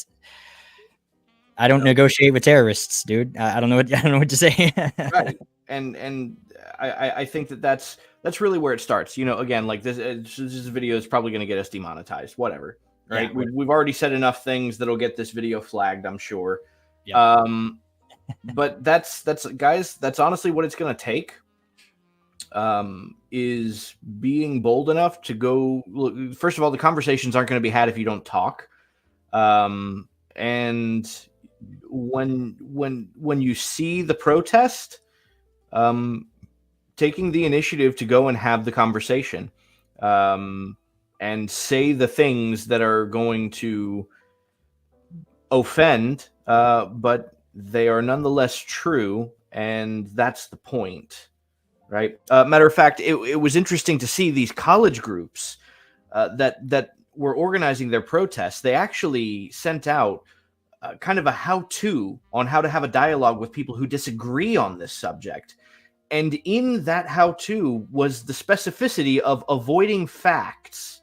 I don't negotiate with terrorists, dude. I don't know what to say. Right. And I think that's really where it starts. Again, like this video is probably going to get us demonetized. Whatever. Right. Yeah, we've already said enough things that'll get this video flagged, I'm sure. Yeah. But that's guys, that's honestly what it's going to take. Is being bold enough to go. Look, first of all, the conversations aren't going to be had if you don't talk. And when you see the protest, taking the initiative to go and have the conversation, and say the things that are going to offend, but they are nonetheless true, and that's the point, right? Matter of fact, it was interesting to see these college groups that were organizing their protests. They actually sent out kind of a how-to on how to have a dialogue with people who disagree on this subject. And in that how-to was the specificity of avoiding facts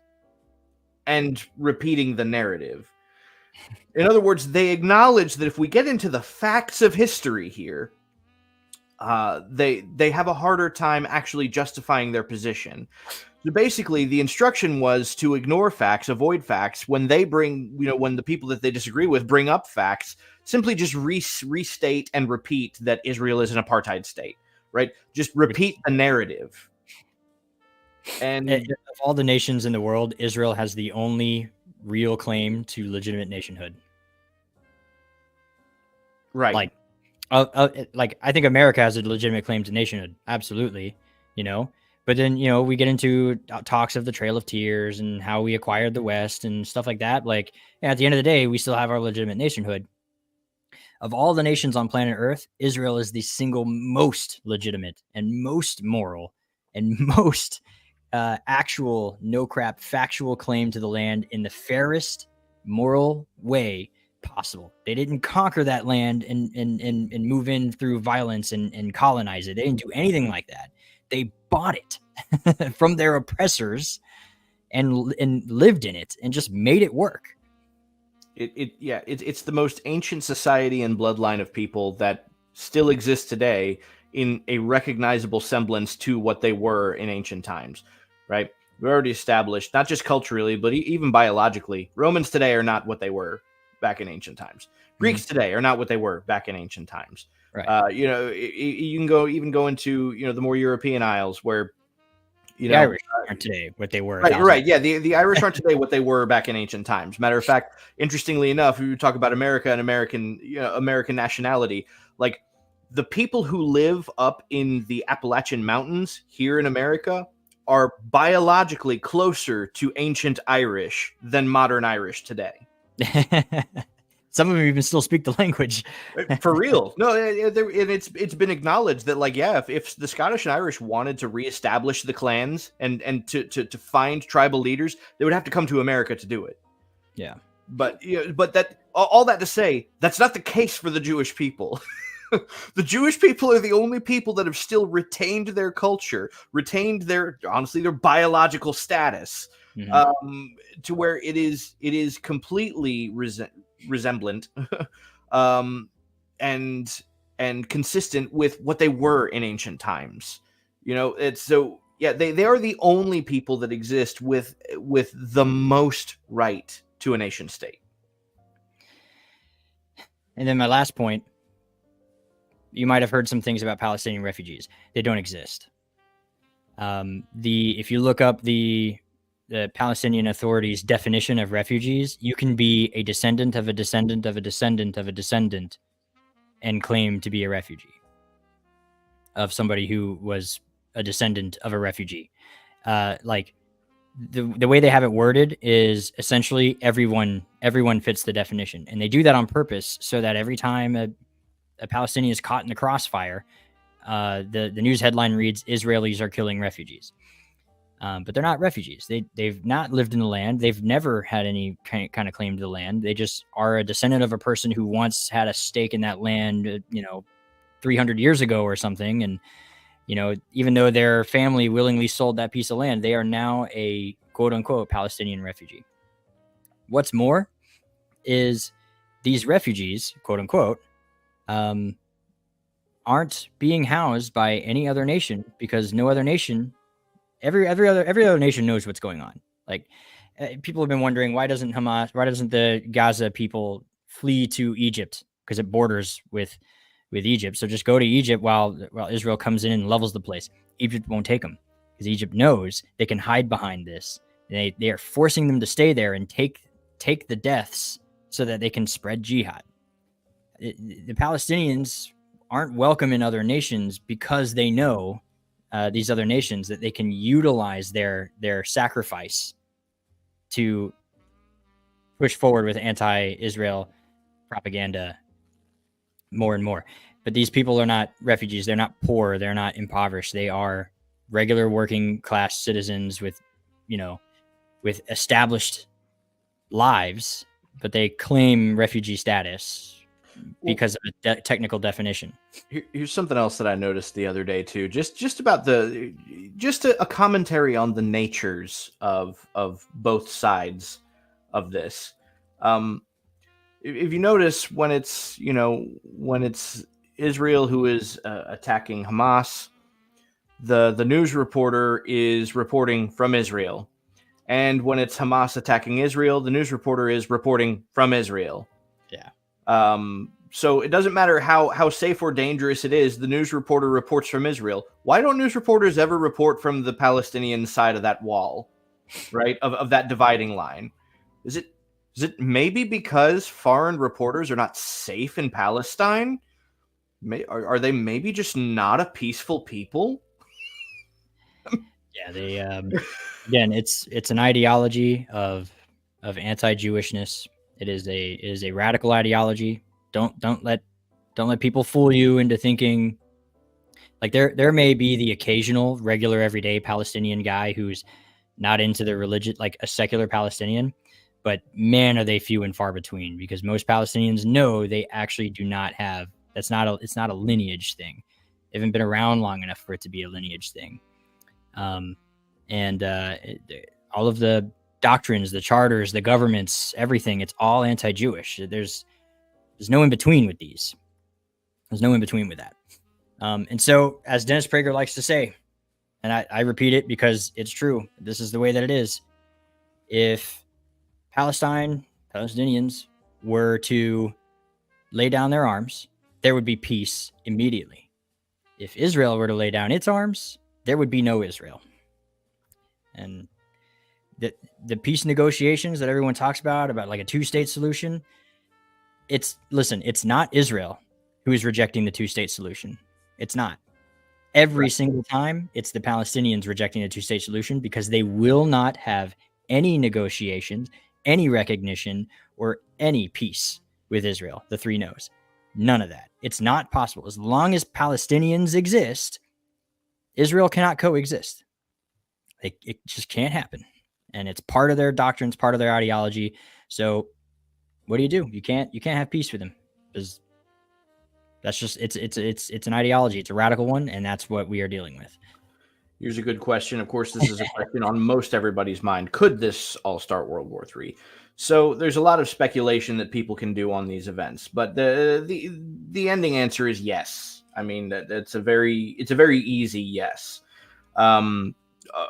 and repeating the narrative. In other words, they acknowledge that if we get into the facts of history here, they have a harder time actually justifying their position. So basically, the instruction was to ignore facts, avoid facts. When they when the people that they disagree with bring up facts, simply just restate and repeat that Israel is an apartheid state, right? Just repeat the narrative. And of all the nations in the world, Israel has the only real claim to legitimate nationhood. Right. Like I think America has a legitimate claim to nationhood. Absolutely. But then, we get into talks of the Trail of Tears and how we acquired the West and stuff like that. Like, at the end of the day, we still have our legitimate nationhood. Of all the nations on planet Earth, Israel is the single most legitimate and most moral and most actual, no crap, factual claim to the land in the fairest moral way possible. They didn't conquer that land and move in through violence and colonize it. They didn't do anything like that. They bought it from their oppressors and lived in it and just made it work. It's the most ancient society and bloodline of people that still exists today in a recognizable semblance to what they were in ancient times, right? We already established, not just culturally, but even biologically, Romans today are not what they were back in ancient times. Greeks today are not what they were back in ancient times. Right. You can go into the more European isles where the Irish aren't today what they were. Right. Yeah, the Irish aren't today what they were back in ancient times. Matter of fact, interestingly enough, we talk about America and American nationality. Like, the people who live up in the Appalachian Mountains here in America are biologically closer to ancient Irish than modern Irish today. Some of them even still speak the language. For real. No, and it's been acknowledged that, like, yeah, if the Scottish and Irish wanted to reestablish the clans and to find tribal leaders, they would have to come to America to do it. Yeah. But that all that to say, that's not the case for the Jewish people. The Jewish people are the only people that have still retained their culture, retained their biological status, to where it is completely resemblant and consistent with what they were in ancient times. It's so, yeah, they are the only people that exist with the most right to a nation state. And then my last point, you might have heard some things about Palestinian refugees. They don't exist. If you look up the Palestinian Authority's definition of refugees, you can be a descendant of a descendant of a descendant of a descendant and claim to be a refugee of somebody who was a descendant of a refugee. Like, the way they have it worded is essentially everyone fits the definition, and they do that on purpose so that every time a Palestinian is caught in the crossfire, the news headline reads, "Israelis are killing refugees." But they're not refugees. They've not lived in the land. They've never had any kind of claim to the land. They just are a descendant of a person who once had a stake in that land, 300 years ago or something. And, even though their family willingly sold that piece of land, they are now a quote unquote Palestinian refugee. What's more is these refugees, quote unquote, aren't being housed by any other nation because no other nation, every other nation knows what's going on. Like, people have been wondering, why doesn't the Gaza people flee to Egypt? Because it borders with Egypt. So just go to Egypt while Israel comes in and levels the place. Egypt won't take them because Egypt knows they can hide behind this. They are forcing them to stay there and take the deaths so that they can spread jihad. The Palestinians aren't welcome in other nations because they know these other nations that they can utilize their sacrifice to push forward with anti-Israel propaganda more and more. But these people are not refugees. They're not poor. They're not impoverished. They are regular working class citizens with established lives, but they claim refugee status because of a technical definition. Here's something else that I noticed the other day too. Just about a commentary on the natures of both sides of this. If you notice, when it's Israel who is attacking Hamas, the news reporter is reporting from Israel, and when it's Hamas attacking Israel, the news reporter is reporting from Israel. Yeah. So it doesn't matter how safe or dangerous it is, the news reporter reports from Israel. Why don't news reporters ever report from the Palestinian side of that wall, right? Of that dividing line? Is it maybe because foreign reporters are not safe in Palestine? Are they maybe just not a peaceful people? Yeah, they again, it's an ideology of anti-Jewishness. It is a radical ideology. Don't let people fool you into thinking like there may be the occasional regular everyday Palestinian guy who's not into the religion, like a secular Palestinian, but man, are they few and far between, because most Palestinians know they actually do not have, it's not a lineage thing. They haven't been around long enough for it to be a lineage thing. And all of the doctrines, the charters, the governments, everything, it's all anti-Jewish. There's no in between with these. There's no in between with that. And so, as Dennis Prager likes to say, and I repeat it because it's true, this is the way that it is. If Palestinians were to lay down their arms, there would be peace immediately. If Israel were to lay down its arms, there would be no Israel. And the peace negotiations that everyone talks about like a two-state solution, it's not Israel who is rejecting the two-state solution. It's not. Every single time, it's the Palestinians rejecting the two-state solution, because they will not have any negotiations, any recognition, or any peace with Israel. The three no's. None of that. It's not possible. As long as Palestinians exist, Israel cannot coexist. It just can't happen. And it's part of their doctrines, part of their ideology. So what do? You can't have peace with them, because that's just it's an ideology. It's a radical one, and that's what we are dealing with. Here's a good question. Of course, this is a question on most everybody's mind. Could this all start World War III? So there's a lot of speculation that people can do on these events, but the ending answer is yes. I mean, it's a very easy yes.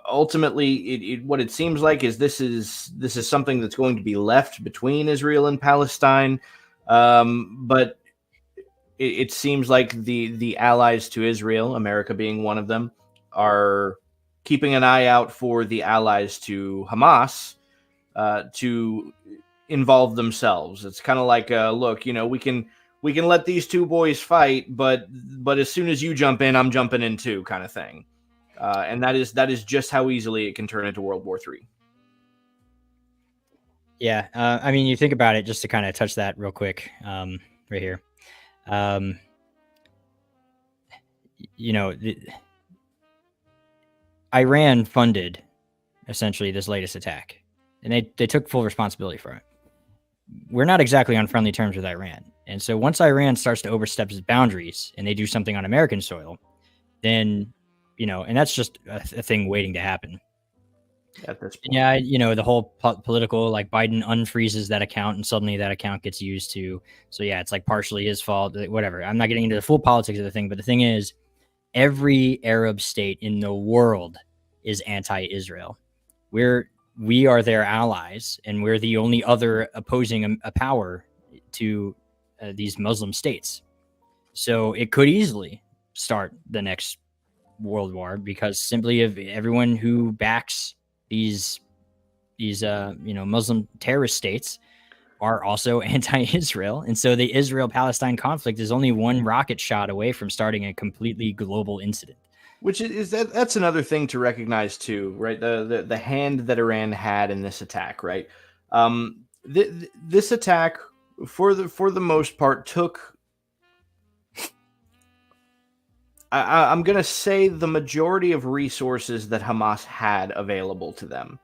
Ultimately, what it seems like is this is something that's going to be left between Israel and Palestine, but it seems like the allies to Israel, America being one of them, are keeping an eye out for the allies to Hamas to involve themselves. It's kind of like, look, we can let these two boys fight, but as soon as you jump in, I'm jumping in too, kind of thing. And that is just how easily it can turn into World War III. Yeah, I mean, you think about it, just to kind of touch that real quick, right here. Iran funded essentially this latest attack, and they took full responsibility for it. We're not exactly on friendly terms with Iran. And so once Iran starts to overstep its boundaries and they do something on American soil, then, and that's just a thing waiting to happen. At this point. Yeah, the whole political, like Biden unfreezes that account and suddenly that account gets used to. So yeah, it's like partially his fault, whatever. I'm not getting into the full politics of the thing, but the thing is, every Arab state in the world is anti-Israel. We are their allies, and we're the only other opposing a power to these Muslim states. So it could easily start the next world war, because simply of everyone who backs these Muslim terrorist states are also anti-Israel. And so the Israel-Palestine conflict is only one rocket shot away from starting a completely global incident. Which is that's another thing to recognize too, right? The hand that Iran had in this attack, right? This attack, for the most part, took, I'm gonna say, the majority of resources that Hamas had available to them,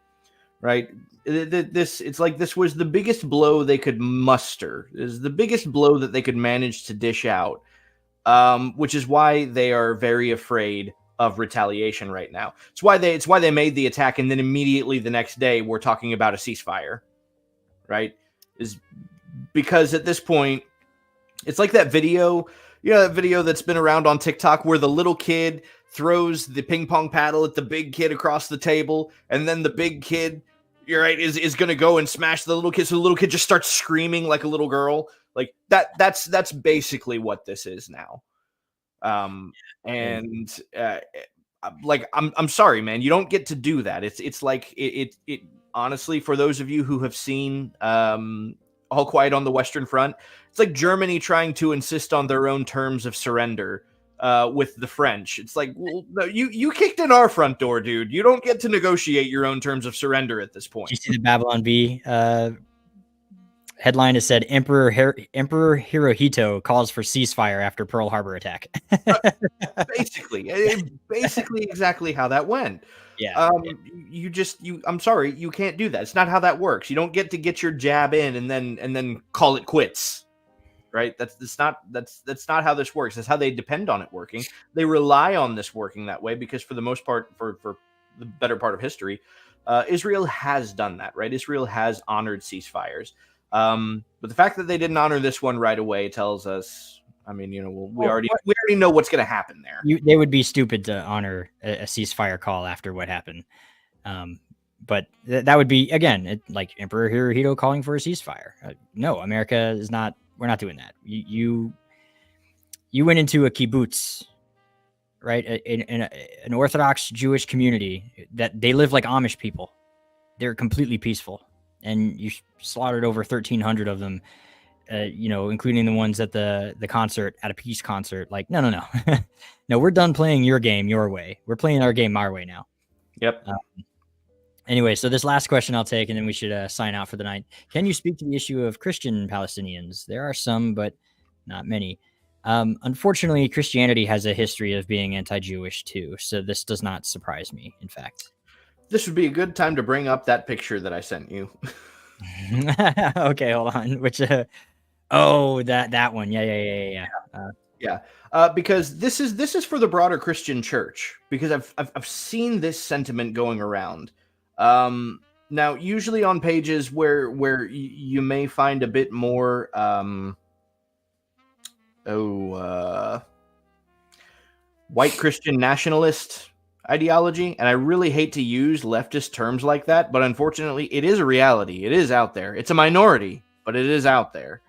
right? It's like this was the biggest blow they could muster. It is the biggest blow that they could manage to dish out, which is why they are very afraid of retaliation right now. It's why they made the attack, and then immediately the next day we're talking about a ceasefire, right? Is because at this point it's like that video, that video that's been around on TikTok where the little kid throws the ping pong paddle at the big kid across the table, and then the big kid, you're right, is going to go and smash the little kid, so the little kid just starts screaming like a little girl. Like that's basically what this is now. Like, I'm sorry, man, you don't get to do that. It's like it honestly, for those of you who have seen All Quiet on the Western Front, it's like Germany trying to insist on their own terms of surrender with the French. It's like, well, no, you kicked in our front door, dude. You don't get to negotiate your own terms of surrender at this point. Did you see the Babylon Bee headline? Has said Emperor Hirohito calls for ceasefire after Pearl Harbor attack. basically exactly how that went. Yeah. I'm sorry, you can't do that. It's not how that works. You don't get your jab in and then call it quits. Right? That's not how this works. That's how they depend on it working. They rely on this working that way because for the most part, for the better part of history, Israel has done that, right? Israel has honored ceasefires. But the fact that they didn't honor this one right away tells us, I mean, we already know what's going to happen there. They would be stupid to honor a ceasefire call after what happened. But that would be, again, like Emperor Hirohito calling for a ceasefire. No, America is not. We're not doing that. You went into a kibbutz, right? In an Orthodox Jewish community that they live like Amish people. They're completely peaceful, and you slaughtered over 1,300 of them. Including the ones at the concert, at a peace concert. Like, no, no, we're done playing your game your way. We're playing our game our way now. Yep. Anyway, so this last question I'll take, and then we should sign out for the night. Can you speak to the issue of Christian Palestinians? There are some, but not many. Unfortunately, Christianity has a history of being anti-Jewish too, so this does not surprise me, in fact. This would be a good time to bring up that picture that I sent you. Okay, hold on. Which, that one. Yeah. Because this is for the broader Christian church, because I've seen this sentiment going around. Now, usually on pages where you may find a bit more, white Christian nationalist ideology, and I really hate to use leftist terms like that, but unfortunately, it is a reality. It is out there. It's a minority, but it is out there.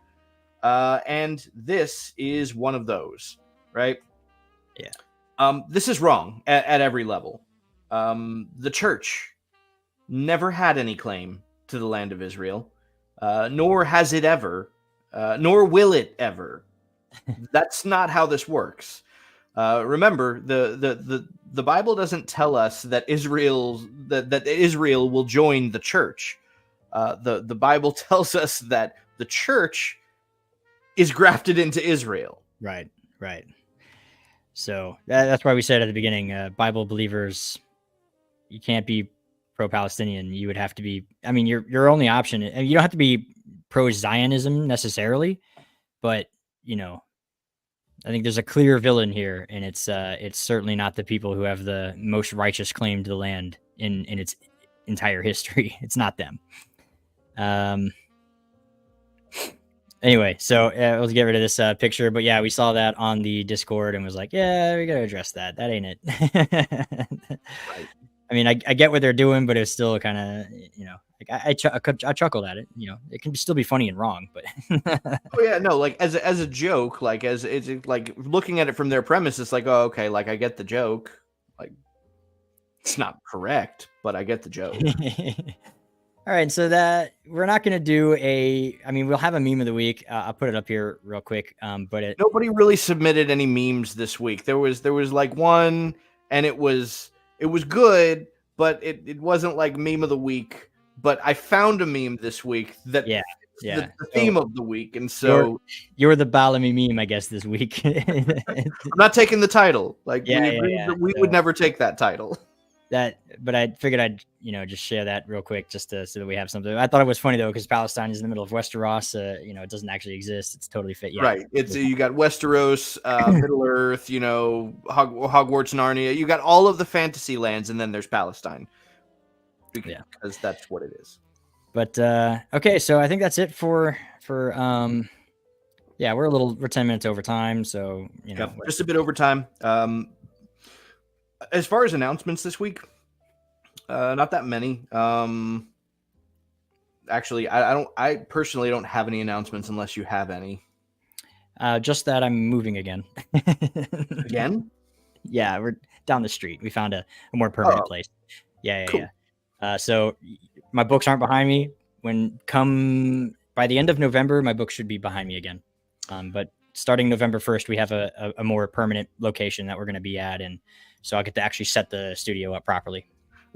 And this is one of those, right? Yeah. This is wrong at every level. The church never had any claim to the land of Israel, nor has it ever, nor will it ever. That's not how this works. Remember, the Bible doesn't tell us that Israel will join the church. The Bible tells us that the church is grafted into Israel. Right. So that's why we said at the beginning, Bible believers, you can't be pro-Palestinian. You would have to be, I mean, your only option, and you don't have to be pro-Zionism necessarily, but I think there's a clear villain here, and it's certainly not the people who have the most righteous claim to the land in its entire history. It's not them. Anyway, so let's get rid of this picture. But yeah, we saw that on the Discord and was like, yeah, we got to address that. That ain't it. Right. I mean, I get what they're doing, but it's still kind of, I chuckled at it. It can still be funny and wrong, but. Oh yeah, no, like as a joke, like as it's like looking at it from their premise, it's like, oh, okay, like I get the joke. Like it's not correct, but I get the joke. All right, so that we're not going to do we'll have a meme of the week. I'll put it up here real quick. But nobody really submitted any memes this week. There was like one, and it was good, but it wasn't like meme of the week. But I found a meme this week that the theme of the week, and so you're the Bellamy meme, I guess, this week. I'm not taking the title. Like we would never take that title. But I figured I'd just share that real quick so that we have something. I thought it was funny though, because Palestine is in the middle of Westeros. It doesn't actually exist. It's totally fit. Yeah. Right. It's you got Westeros, Middle Earth, Hogwarts, Narnia. You got all of the fantasy lands, and then there's Palestine. Because that's what it is. But okay, so I think that's it for we're 10 minutes over time, so just a bit over time. As far as announcements this week, not that many. Actually, I personally don't have any announcements unless you have any. Just that I'm moving again. Again? Yeah, we're down the street. We found a more permanent place. Yeah. Cool. So my books aren't behind me. By the end of November, my books should be behind me again. But starting November 1st, we have a more permanent location that we're going to be at. And so I'll get to actually set the studio up properly.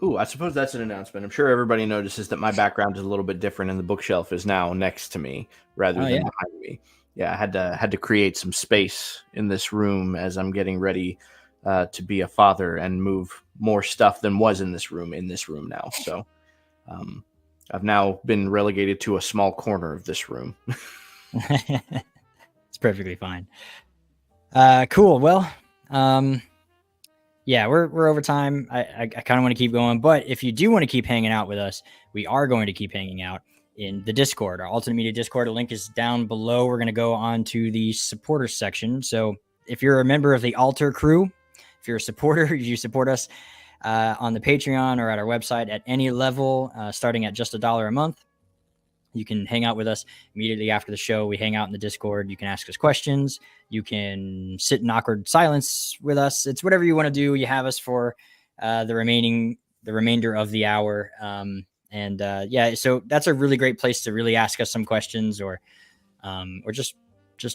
Ooh, I suppose that's an announcement. I'm sure everybody notices that my background is a little bit different, and the bookshelf is now next to me rather than behind me. Yeah, I had to create some space in this room as I'm getting ready to be a father and move more stuff than was in this room now. So I've now been relegated to a small corner of this room. It's perfectly fine. Cool. Well, yeah, we're over time. I kind of want to keep going, but if you do want to keep hanging out with us, we are going to keep hanging out in the Discord. Our Alternate Media Discord, a link is down below. We're going to go on to the supporters section. So if you're a member of the Alter crew, if you're a supporter, you support us on the Patreon or at our website at any level, starting at just $1 a month. You can hang out with us immediately after the show. We hang out in the Discord. You can ask us questions. You can sit in awkward silence with us. It's whatever you want to do. You have us for the remainder of the hour. Yeah, so that's a really great place to really ask us some questions or just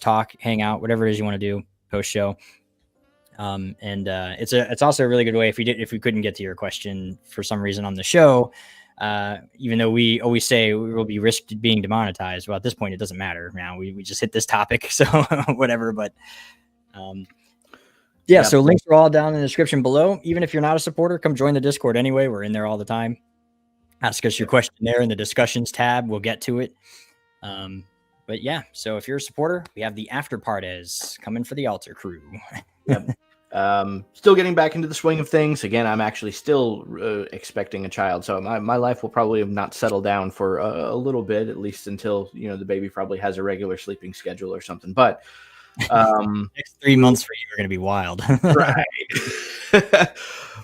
talk, hang out, whatever it is you want to do post show. It's also a really good way if we couldn't get to your question for some reason on the show. Even though we always say we will be risked being demonetized. Well, at this point, it doesn't matter now. We just hit this topic, so whatever. But yeah, so links are all down in the description below. Even if you're not a supporter, come join the Discord anyway. We're in there all the time. Ask us your question there in the discussions tab. We'll get to it. But yeah, so if you're a supporter, we have the after parties coming for the Alter crew. Yep. Still getting back into the swing of things. Again, I'm actually still expecting a child, so my life will probably have not settled down for a little bit, at least until the baby probably has a regular sleeping schedule or something. But next 3 months for you are going to be wild, right?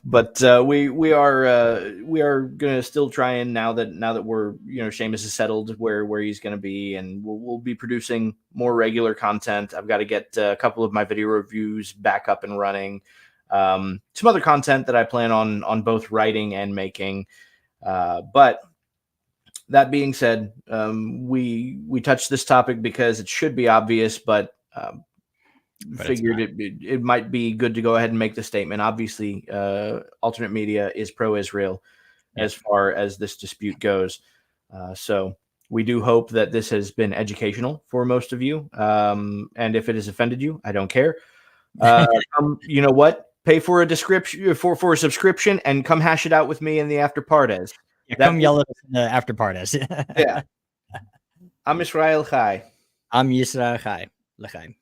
But we are gonna still try, and now that we're Seamus is settled where he's gonna be, and we'll be producing more regular content. I've got to get a couple of my video reviews back up and running. Some other content that I plan on both writing and making. But that being said, we touched this topic because it should be obvious, but figured it might be good to go ahead and make the statement. Obviously, Alternate Media is pro-Israel as far as this dispute goes. So we do hope that this has been educational for most of you. And if it has offended you, I don't care. You know what? Pay for a description for a subscription and come hash it out with me in the after parties. Yeah, come yell at us in the after parties. Yeah. I'm Israel Chai. I'm Yisrael Chai. L'chaim.